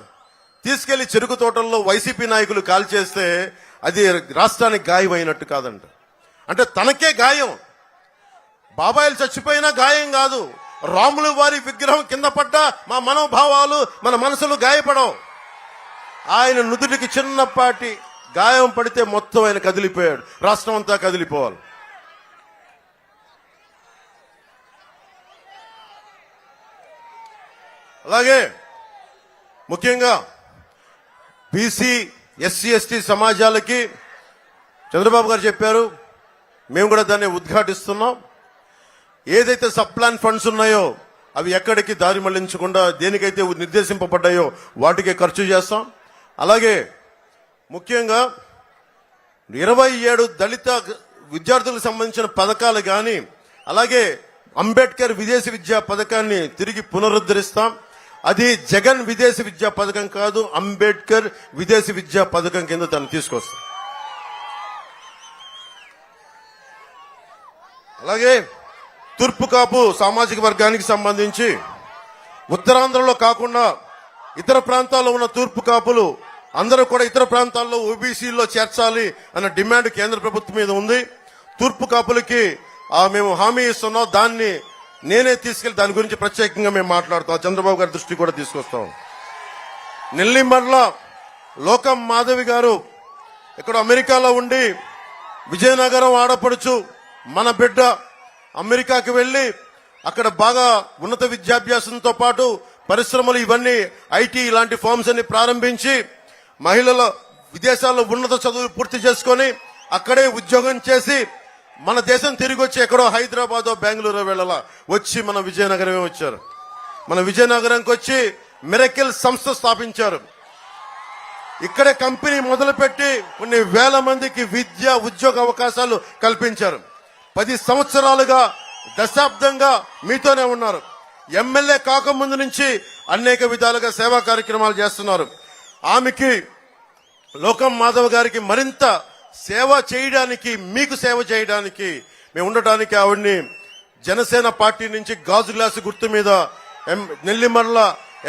తీసుకెళ్లి చెరుకు తోటల్లో వైసీపీ నాయకులు కాల్చేస్తే అది రాష్ట్రానికి గాయం అయినట్టు కాదంట. అంటే తనకే గాయం. బాబాయిలు చచ్చిపోయినా గాయం కాదు. రాములు వారి విగ్రహం కింద పడ్డా మా మనోభావాలు మన మనసులు గాయపడవు. ఆయన నుదుటికి చిన్నపాటి గాయం పడితే మొత్తం ఆయన కదిలిపోయాడు. రాష్ట్రం అంతా కదిలిపోవాలి. అలాగే ముఖ్యంగా బీసీ ఎస్సీ ఎస్టీ సమాజాలకి చంద్రబాబు గారు చెప్పారు, మేము కూడా దాన్ని ఉద్ఘాటిస్తున్నాం. ఏదైతే సబ్ ప్లాన్ ఫండ్స్ ఉన్నాయో అవి ఎక్కడికి దారి మళ్లించకుండా దేనికైతే నిర్దేశింపబడ్డాయో వాటికే ఖర్చు చేస్తాం. అలాగే ముఖ్యంగా 27 దళిత విద్యార్థులకు సంబంధించిన పథకాలు కానీ, అలాగే అంబేద్కర్ విదేశీ విద్యా పథకాన్ని తిరిగి పునరుద్ధరిస్తాం. అది జగన్ విదేశీ విద్యా పథకం కాదు, అంబేద్కర్ విదేశీ విద్యా పథకం కింద దాన్ని తీసుకొస్తాం. అలాగే తూర్పు కాపు సామాజిక వర్గానికి సంబంధించి ఉత్తరాంధ్రలో కాకుండా ఇతర ప్రాంతాల్లో ఉన్న తూర్పు కాపులు అందరూ కూడా ఇతర ప్రాంతాల్లో ఓబీసీలో చేర్చాలి అన్న డిమాండ్ కేంద్ర ప్రభుత్వం మీద ఉంది. తూర్పు కాపులకి మేము హామీ ఇస్తున్నాం. దాన్ని నేనే తీసుకెళ్లి దాని గురించి ప్రత్యేకంగా మేము మాట్లాడుతాం. చంద్రబాబు గారి దృష్టి కూడా తీసుకొస్తాం. నెల్లిమర్ల లోకం మాధవి గారు ఇక్కడ అమెరికాలో ఉండి విజయనగరం ఆడపడుచు మన బిడ్డ అమెరికాకి వెళ్లి అక్కడ బాగా ఉన్నత విద్యాభ్యాసంతో పాటు పరిశ్రమలు ఇవన్నీ ఐటీ ఇలాంటి ఫార్మ్స్ అన్ని ప్రారంభించి మహిళల విదేశాల్లో ఉన్నత చదువులు పూర్తి చేసుకొని అక్కడే ఉద్యోగం చేసి మన దేశం తిరిగి వచ్చి ఎక్కడో హైదరాబాదో బెంగళూరు వెళ్ళాల వచ్చి మన విజయనగరమే వచ్చారు. మన విజయనగరంకి వచ్చి మిరకిల్ సంస్థ స్థాపించారు. ఇక్కడే కంపెనీ మొదలుపెట్టి కొన్ని వేల మందికి విద్య ఉద్యోగ అవకాశాలు కల్పించారు. 10 సంవత్సరాలుగా దశాబ్దంగా మీతోనే ఉన్నారు. ఎమ్మెల్యే కాకముందు నుంచి అనేక విధాలుగా సేవా కార్యక్రమాలు చేస్తున్నారు. ఆమెకి లోకం మాధవ్ గారికి మరింత సేవ చేయడానికి, మీకు సేవ చేయడానికి, మేము ఉండటానికి ఆవిడ్ని జనసేన పార్టీ నుంచి గాజు గ్లాసు గుర్తు మీద నెల్లిమర్ల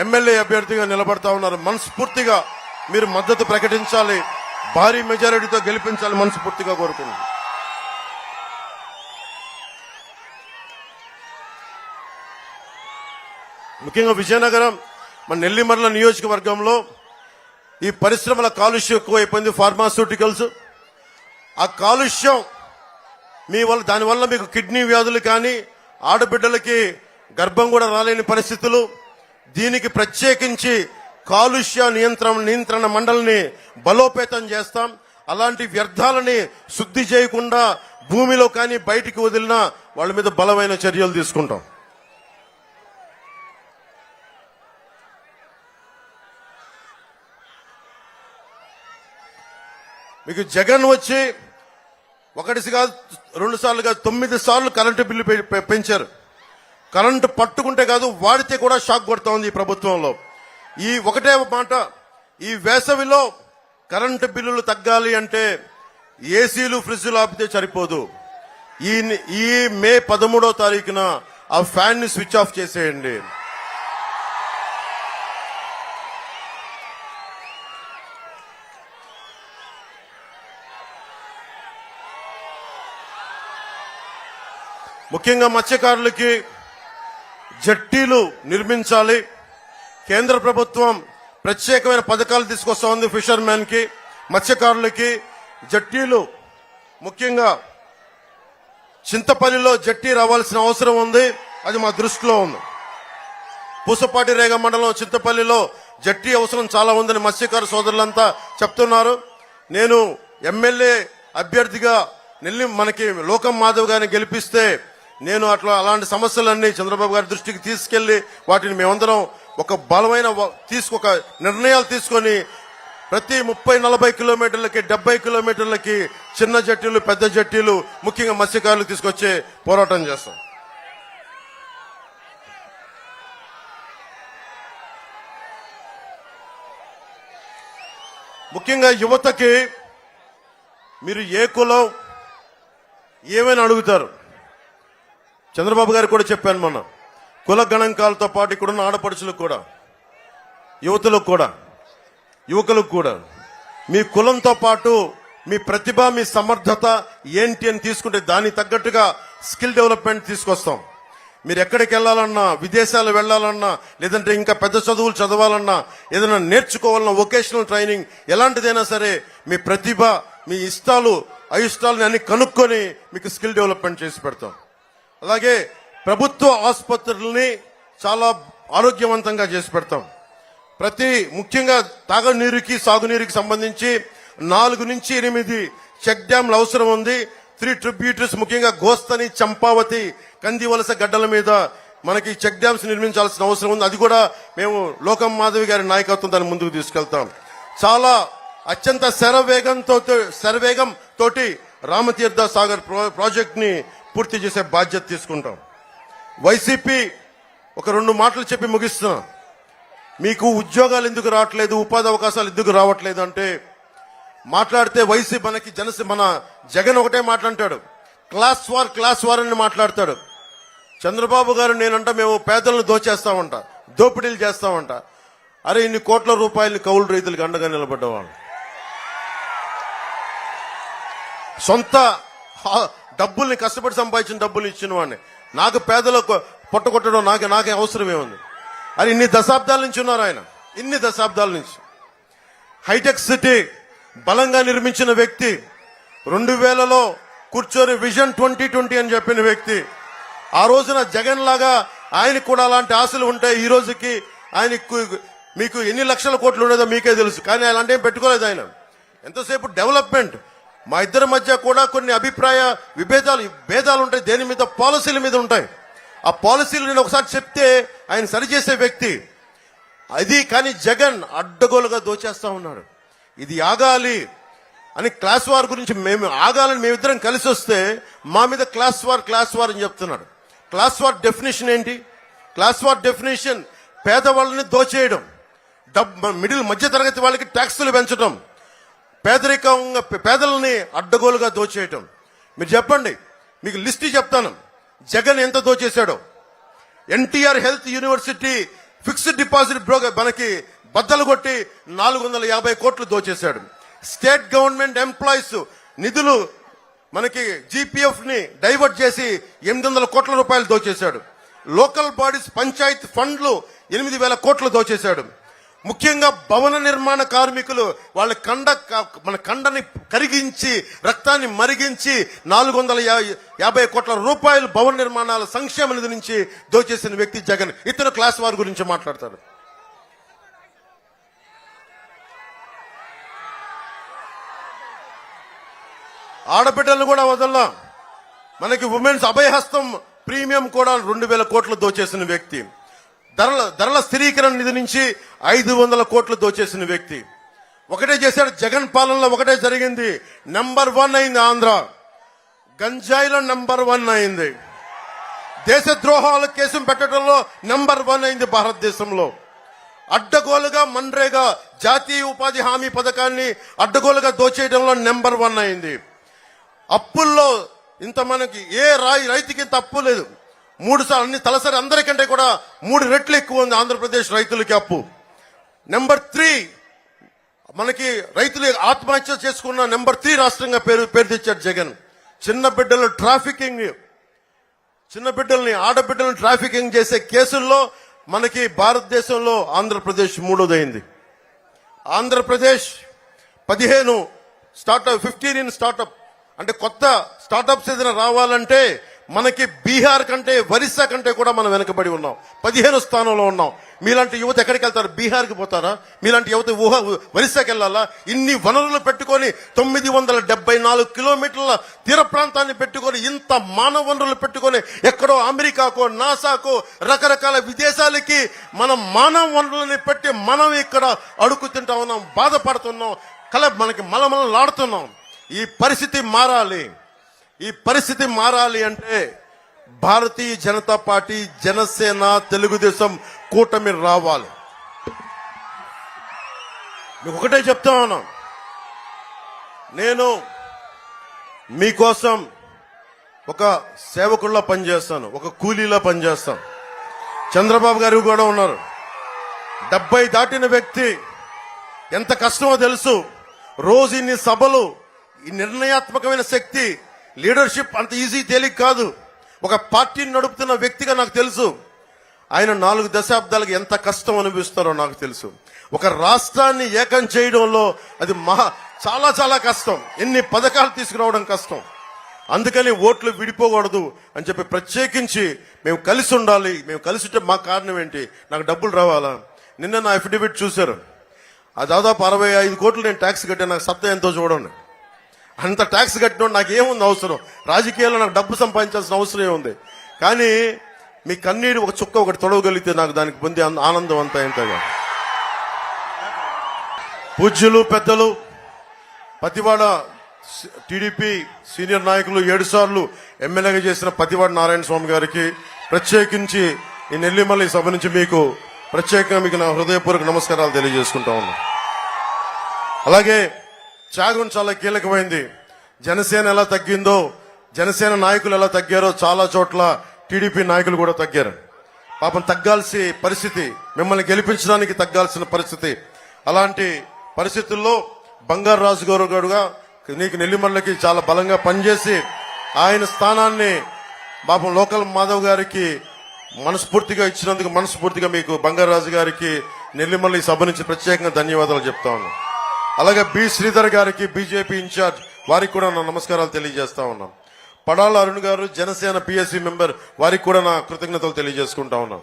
ఎమ్మెల్యే అభ్యర్థిగా నిలబడతా ఉన్నారు. మనస్ఫూర్తిగా మీరు మద్దతు ప్రకటించాలి, భారీ మెజారిటీతో గెలిపించాలి మనస్ఫూర్తిగా కోరుకుంటున్నాను. ముఖ్యంగా విజయనగరం మన నెల్లిమర్ల నియోజకవర్గంలో ఈ పరిశ్రమల కాలుష్యం ఎక్కువైపోయింది. ఫార్మాస్యూటికల్స్ ఆ కాలుష్యం దానివల్ల మీకు కిడ్నీ వ్యాధులు కానీ ఆడబిడ్డలకి గర్భం కూడా రాలేని పరిస్థితులు. దీనికి ప్రత్యేకించి కాలుష్య నియంత్రణ మండలిని బలోపేతం చేస్తాం. అలాంటి వ్యర్థాలని శుద్ధి చేయకుండా భూమిలో కానీ బయటికి వదిలినా వాళ్ళ మీద బలమైన చర్యలు తీసుకుంటాం. మీకు జగన్ వచ్చి ఒకటి కాదు 2 సార్లు కాదు 9 సార్లు కరెంటు బిల్లు పెంచారు. కరెంటు పట్టుకుంటే కాదు వాడితే కూడా షాక్ కొడతా ఉంది ఈ ప్రభుత్వంలో. ఈ ఒకటే మాట, ఈ వేసవిలో కరెంటు బిల్లులు తగ్గాలి అంటే ఏసీలు ఫ్రిడ్జ్లు ఆపితే సరిపోదు. ఈ మే 13వ తారీఖున ఆ ఫ్యాన్ ని స్విచ్ ఆఫ్ చేసేయండి. ముఖ్యంగా మత్స్యకారులకి జట్టీలు నిర్మించాలి. కేంద్ర ప్రభుత్వం ప్రత్యేకమైన పథకాలు తీసుకొస్తా ఉంది. ఫిషర్మెన్ కి, మత్స్యకారులకి జట్టీలు, ముఖ్యంగా చింతపల్లిలో జట్టీ రావాల్సిన అవసరం ఉంది. అది మా దృష్టిలో ఉంది. పూసపాటి రేగ మండలం చింతపల్లిలో జట్టీ అవసరం చాలా ఉందని మత్స్యకారు సోదరులంతా చెప్తున్నారు. నేను ఎమ్మెల్యే అభ్యర్థిగా మనకి లోకం మాధవ్ గారిని గెలిపిస్తే నేను అలాంటి సమస్యలన్నీ చంద్రబాబు గారి దృష్టికి తీసుకెళ్లి వాటిని మేమందరం ఒక బలమైన ఒక నిర్ణయాలు తీసుకొని ప్రతి 30-40 కిలోమీటర్లకి 70 కిలోమీటర్లకి చిన్న జట్టీలు, పెద్ద జట్టీలు, ముఖ్యంగా మత్స్యకారులు తీసుకొచ్చే పోరాటం చేస్తాం. ముఖ్యంగా యువతకి మీరు ఏ కులం ఏమైనా అడుగుతారు. చంద్రబాబు గారు కూడా చెప్పాను మొన్న, కుల గణాంకాలతో పాటు ఇక్కడున్న ఆడపడుచులకు కూడా, యువతలకు కూడా యువకులకు కూడా మీ కులంతో పాటు మీ ప్రతిభ, మీ సమర్థత ఏంటి అని తీసుకుంటే దానికి తగ్గట్టుగా స్కిల్ డెవలప్మెంట్ తీసుకొస్తాం. మీరు ఎక్కడికి వెళ్ళాలన్నా, విదేశాలు వెళ్ళాలన్నా, లేదంటే ఇంకా పెద్ద చదువులు చదవాలన్నా, ఏదైనా నేర్చుకోవాలన్నా, వొకేషనల్ ట్రైనింగ్ ఎలాంటిదైనా సరే మీ ప్రతిభ, మీ ఇష్టాలు అయిష్టాలని అన్ని కనుక్కొని మీకు స్కిల్ డెవలప్మెంట్ చేసి పెడతాం. అలాగే ప్రభుత్వ ఆసుపత్రుల్ని చాలా ఆరోగ్యవంతంగా చేసి పెడతాం. ముఖ్యంగా తాగునీరుకి, సాగునీరుకి సంబంధించి 4 నుంచి 8 చెక్ డ్యాంలు అవసరం ఉంది. 3 ట్రిబ్యూటరీస్, ముఖ్యంగా గోస్తని, చంపావతి, కందివలస గడ్డల మీద మనకి చెక్ డ్యామ్స్ నిర్మించాల్సిన అవసరం ఉంది. అది కూడా మేము లోకం మాధవి గారి నాయకత్వం దాన్ని ముందుకు తీసుకెళ్తాం. చాలా అత్యంత శరవేగం తోటి రామతీర్థ సాగర్ ప్రాజెక్ట్ ని పూర్తి చేసే బాధ్యత తీసుకుంటాం. వైసీపీ ఒక 2 మాటలు చెప్పి ముగిస్తున్నా. మీకు ఉద్యోగాలు ఎందుకు రావట్లేదు, ఉపాధి అవకాశాలు ఎందుకు రావట్లేదు అంటే మాట్లాడితే మన జగన్ ఒకటే మాట్లాడతాడు, క్లాస్ వార్ అని మాట్లాడతాడు. చంద్రబాబు గారు నేనంట మేము పేదలను దోచేస్తామంట, దోపిడీలు చేస్తామంట. అరే ఇన్ని కోట్ల రూపాయలు కౌలు రైతులకు అండగా నిలబడ్డవాళ్ళు, సొంత డబ్బుల్ని కష్టపడి సంపాదించిన డబ్బులు ఇచ్చిన వాడిని నాకు పేదలకు పొట్టగొట్టడం నాకే అవసరమే ఉంది. అది ఇన్ని దశాబ్దాల నుంచి ఉన్నారు ఆయన, ఇన్ని దశాబ్దాల నుంచి. హైటెక్ సిటీ బలంగా నిర్మించిన వ్యక్తి, 2000లో కూర్చొని విజన్ 2020 అని చెప్పిన వ్యక్తి. ఆ రోజున జగన్ లాగా ఆయనకు కూడా అలాంటి ఆశలు ఉంటాయి. ఈ రోజుకి మీకు ఎన్ని లక్షల కోట్లు ఉండేదో మీకే తెలుసు, కానీ అలాంటి ఏం పెట్టుకోలేదు ఆయన. ఎంతసేపు డెవలప్మెంట్. మా ఇద్దరి మధ్య కూడా కొన్ని అభిప్రాయ భేదాలు ఉంటాయి, దేని మీద, పాలసీల మీద ఉంటాయి. ఆ పాలసీలు నేను ఒకసారి చెప్తే ఆయన సరిచేసే వ్యక్తి అది. కానీ జగన్ అడ్డగోలుగా దోచేస్తా ఉన్నాడు. ఇది ఆగాలి అని క్లాస్ వార్ గురించి ఆగాలని మేమిద్దరం కలిసి వస్తే మా మీద క్లాస్ వార్ అని చెప్తున్నాడు. క్లాస్ వార్ డెఫినేషన్ ఏంటి? క్లాస్ వార్ డెఫినేషన్ పేదవాళ్ళని దోచేయడం, మధ్య తరగతి వాళ్ళకి ట్యాక్సులు పెంచడం, పేదలని అడ్డగోలుగా దోచేయటం. మీరు చెప్పండి, మీకు లిస్ట్ చెప్తాను జగన్ ఎంత దోచేశాడో. NTR health university fixed deposit మనకి బద్దలు కొట్టి 450 కోట్లు దోచేశాడు. స్టేట్ గవర్నమెంట్ ఎంప్లాయీస్ నిధులు మనకి జీపీఎఫ్ ని డైవర్ట్ చేసి 800 కోట్ల రూపాయలు దోచేశాడు. లోకల్ బాడీస్ పంచాయత్ ఫండ్లు 8000 కోట్లు దోచేశాడు. ముఖ్యంగా భవన నిర్మాణ కార్మికులు వాళ్ళ మన కండని కరిగించి రక్తాన్ని మరిగించి 450 కోట్ల రూపాయలు భవన నిర్మాణాల సంక్షేమ నిధి నుంచి దోచేసిన వ్యక్తి జగన్. ఇతను క్లాస్ వార్ గురించి మాట్లాడతాడు. ఆడబిడ్డలను కూడా వదల్లా. మనకి ఉమెన్స్ అభయహస్తం ప్రీమియం కూడా 2000 కోట్లు దోచేసిన వ్యక్తి. ధరల స్థిరీకరణ నిధి నుంచి 500 కోట్లు దోచేసిన వ్యక్తి. ఒకటే చేశాడు జగన్ పాలనలో, ఒకటే జరిగింది. నంబర్ 1 అయింది ఆంధ్ర, గంజాయిలో నంబర్ 1 అయింది. దేశద్రోహాల కేసు పెట్టడంలో నంబర్ 1 అయింది భారతదేశంలో. అడ్డగోలుగా మన్రేగా జాతీయ ఉపాధి హామీ పథకాన్ని అడ్డగోలుగా దోచేయడంలో నంబర్ 1 అయింది. అప్పుల్లో ఇంత మనకి రైతుకి ఇంత అప్పు లేదు. 3 సార్లు అన్ని తలసరి అందరికంటే కూడా 3 రెట్లు ఎక్కువ ఉంది ఆంధ్రప్రదేశ్ రైతులకి అప్పు. నెంబర్ 3 మనకి రైతులు ఆత్మహత్య చేసుకున్న నెంబర్ 3 రాష్ట్రంగా పేరు తెచ్చాడు జగన్. చిన్న బిడ్డల్ని ఆడబిడ్డలను ట్రాఫికింగ్ చేసే కేసుల్లో మనకి భారతదేశంలో ఆంధ్రప్రదేశ్ 3వదైంది. ఆంధ్రప్రదేశ్ 15 స్టార్టప్ అంటే కొత్త స్టార్టప్స్ ఏదైనా రావాలంటే మనకి బీహార్ కంటే, ఒరిస్సా కంటే కూడా మనం వెనకబడి ఉన్నాం. 15 స్థానంలో ఉన్నాం. మీలాంటి యువత ఎక్కడికి వెళ్తారు? బీహార్కి పోతారా? మీలాంటి యువత ఒరిస్సాకి వెళ్ళాలా? ఇన్ని వనరులు పెట్టుకొని 974 కిలోమీటర్ల తీర ప్రాంతాన్ని పెట్టుకొని, ఇంత మానవ వనరులు పెట్టుకొని ఎక్కడో అమెరికాకో, నాసాకో, రకరకాల విదేశాలకి మనం మానవ వనరులని పెట్టి మనం ఇక్కడ అడుగు తింటా ఉన్నాం, బాధపడుతున్నాం, మనకి మలమలలాడుతున్నాం. ఈ పరిస్థితి మారాలి అంటే భారతీయ జనతా పార్టీ, జనసేన, తెలుగుదేశం కూటమి రావాలి. మీకు ఒకటే చెప్తా ఉన్నాం, నేను మీకోసం ఒక సేవకుల్లా పనిచేస్తాను, ఒక కూలీలా పనిచేస్తాను. చంద్రబాబు గారు కూడా ఉన్నారు. 70 దాటిన వ్యక్తి, ఎంత కష్టమో తెలుసు. రోజు ఇన్ని సభలు, ఈ నిర్ణయాత్మకమైన శక్తి, లీడర్షిప్ అంత ఈజీ తేలిక కాదు. ఒక పార్టీని నడుపుతున్న వ్యక్తిగా నాకు తెలుసు. ఆయన 4 దశాబ్దాలకు ఎంత కష్టం అనిపిస్తారో నాకు తెలుసు. ఒక రాష్ట్రాన్ని ఏకం చేయడంలో అది చాలా చాలా కష్టం. ఎన్ని పథకాలు తీసుకురావడం కష్టం. అందుకని ఓట్లు విడిపోకూడదు అని చెప్పి ప్రత్యేకించి మేము కలిసి ఉండాలి. మేము కలిసి ఉంటే మా కారణం ఏంటి? నాకు డబ్బులు రావాలా? నిన్న నా అఫిడవిట్ చూశారు. ఆ దాదాపు 65 కోట్లు నేను ట్యాక్స్ కట్టాను. నాకు సత్తా ఎంతో చూడండి. అంత ట్యాక్స్ కట్టిన నాకు ఏముంది అవసరం? రాజకీయాల్లో నాకు డబ్బు సంపాదించాల్సిన అవసరం ఏముంది? కానీ మీ కన్నీరు ఒక చుక్క ఒకటి తొడవగలిగితే నాకు దానికి పొందే ఆనందం అంతా ఎంతగా. పూజ్యులు పెద్దలు, పతివాడ టీడీపీ సీనియర్ నాయకులు, 7 సార్లు ఎమ్మెల్యేగా చేసిన పతివాడ నారాయణ స్వామి గారికి ప్రత్యేకించి ఈ నెల్లిమల్లి సభ నుంచి మీకు ప్రత్యేకంగా మీకు నా హృదయపూర్వక నమస్కారాలు తెలియజేసుకుంటా ఉన్నా. అలాగే త్యాగం చాలా కీలకమైంది. జనసేన ఎలా తగ్గిందో, జనసేన నాయకులు ఎలా తగ్గారో చాలా చోట్ల టీడీపీ నాయకులు కూడా తగ్గారు. పాపం తగ్గాల్సి పరిస్థితి, మిమ్మల్ని గెలిపించడానికి తగ్గాల్సిన పరిస్థితి. అలాంటి పరిస్థితుల్లో బంగారు రాజు గారుగా నీకు నెల్లిమల్లకి చాలా బలంగా పనిచేసి ఆయన స్థానాన్ని పాపం లోకల్ మాధవ్ గారికి మనస్ఫూర్తిగా ఇచ్చినందుకు మనస్ఫూర్తిగా మీకు బంగారు రాజు గారికి నెల్లిమల్లి సభ నుంచి ప్రత్యేకంగా ధన్యవాదాలు చెప్తా ఉన్నాను. అలాగే బి శ్రీధర్ గారికి, బీజేపీ ఇన్ఛార్జ్, వారికి కూడా నా నమస్కారాలు తెలియజేస్తా ఉన్నాం. పడాల అరుణ్ గారు, జనసేన పిఎస్సి మెంబర్, వారికి కూడా నా కృతజ్ఞతలు తెలియజేసుకుంటా ఉన్నాం.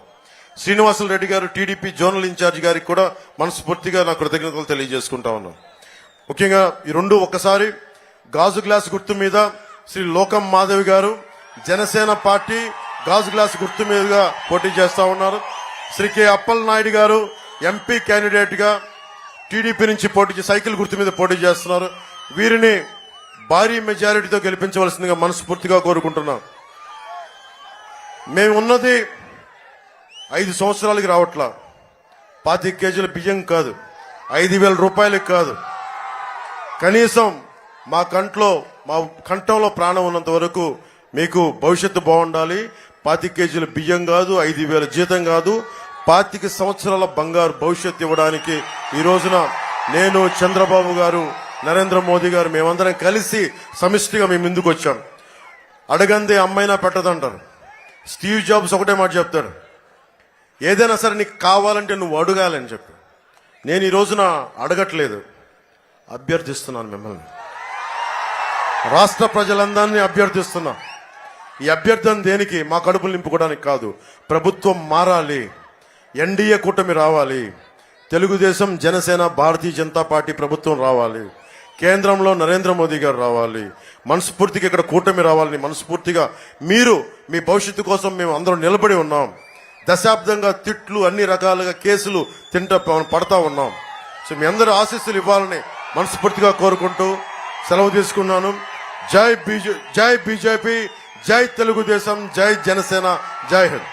శ్రీనివాసులు రెడ్డి గారు, టీడీపీ జోనల్ ఇన్ఛార్జ్ గారికి కూడా మనస్ఫూర్తిగా నా కృతజ్ఞతలు తెలియజేసుకుంటా ఉన్నాం. ముఖ్యంగా ఈ రెండు ఒక్కసారి గాజు గ్లాస్ గుర్తు మీద శ్రీ లోకం మాధవి గారు జనసేన పార్టీ గాజు గ్లాస్ గుర్తు మీదుగా పోటీ చేస్తా ఉన్నారు. శ్రీ కె అప్పల్ నాయుడు గారు ఎంపీ క్యాండిడేట్ గా టీడీపీ నుంచి పోటీ సైకిల్ గుర్తు మీద పోటీ చేస్తున్నారు. వీరిని భారీ మెజారిటీతో గెలిపించవలసిందిగా మనస్ఫూర్తిగా కోరుకుంటున్నాం. మేము ఉన్నది 5 సంవత్సరాలకి రావట్లా. 25 కేజీల బియ్యం కాదు, 5,000 రూపాయలకి కాదు. కనీసం మా కంఠంలో ప్రాణం ఉన్నంత వరకు మీకు భవిష్యత్తు బాగుండాలి. 25 కేజీల బియ్యం కాదు, 5,000 జీతం కాదు, 25 సంవత్సరాల బంగారు భవిష్యత్తు ఇవ్వడానికి ఈ రోజున నేను, చంద్రబాబు గారు, నరేంద్ర మోదీ గారు మేమందరం కలిసి సమిష్టిగా మేము ముందుకు వచ్చాం. అడగందే అమ్మైనా పెట్టదంటారు. స్టీవ్ జాబ్స్ ఒకటే మాట చెప్తాడు, ఏదైనా సరే నీకు కావాలంటే నువ్వు అడగాలని చెప్పి. నేను ఈ రోజున అడగట్లేదు, అభ్యర్థిస్తున్నాను. మిమ్మల్ని, రాష్ట్ర ప్రజలందరినీ అభ్యర్థిస్తున్నా. ఈ అభ్యర్థన దేనికి? మా కడుపులు నింపుకోవడానికి కాదు. ప్రభుత్వం మారాలి, ఎన్డీఏ కూటమి రావాలి, తెలుగుదేశం, జనసేన, భారతీయ జనతా పార్టీ ప్రభుత్వం రావాలి, కేంద్రంలో నరేంద్ర మోదీ గారు రావాలి, మనస్ఫూర్తిగా ఇక్కడ కూటమి రావాలని మనస్ఫూర్తిగా మీరు మీ భవిష్యత్తు కోసం మేము అందరం నిలబడి ఉన్నాం. దశాబ్దంగా తిట్లు, అన్ని రకాలుగా కేసులు పడతా ఉన్నాం. సో మీ అందరూ ఆశీస్సులు ఇవ్వాలని మనస్ఫూర్తిగా కోరుకుంటూ సెలవు తీసుకున్నాను. జై బీజేపీ, జై తెలుగుదేశం, జై జనసేన, జై హింద్.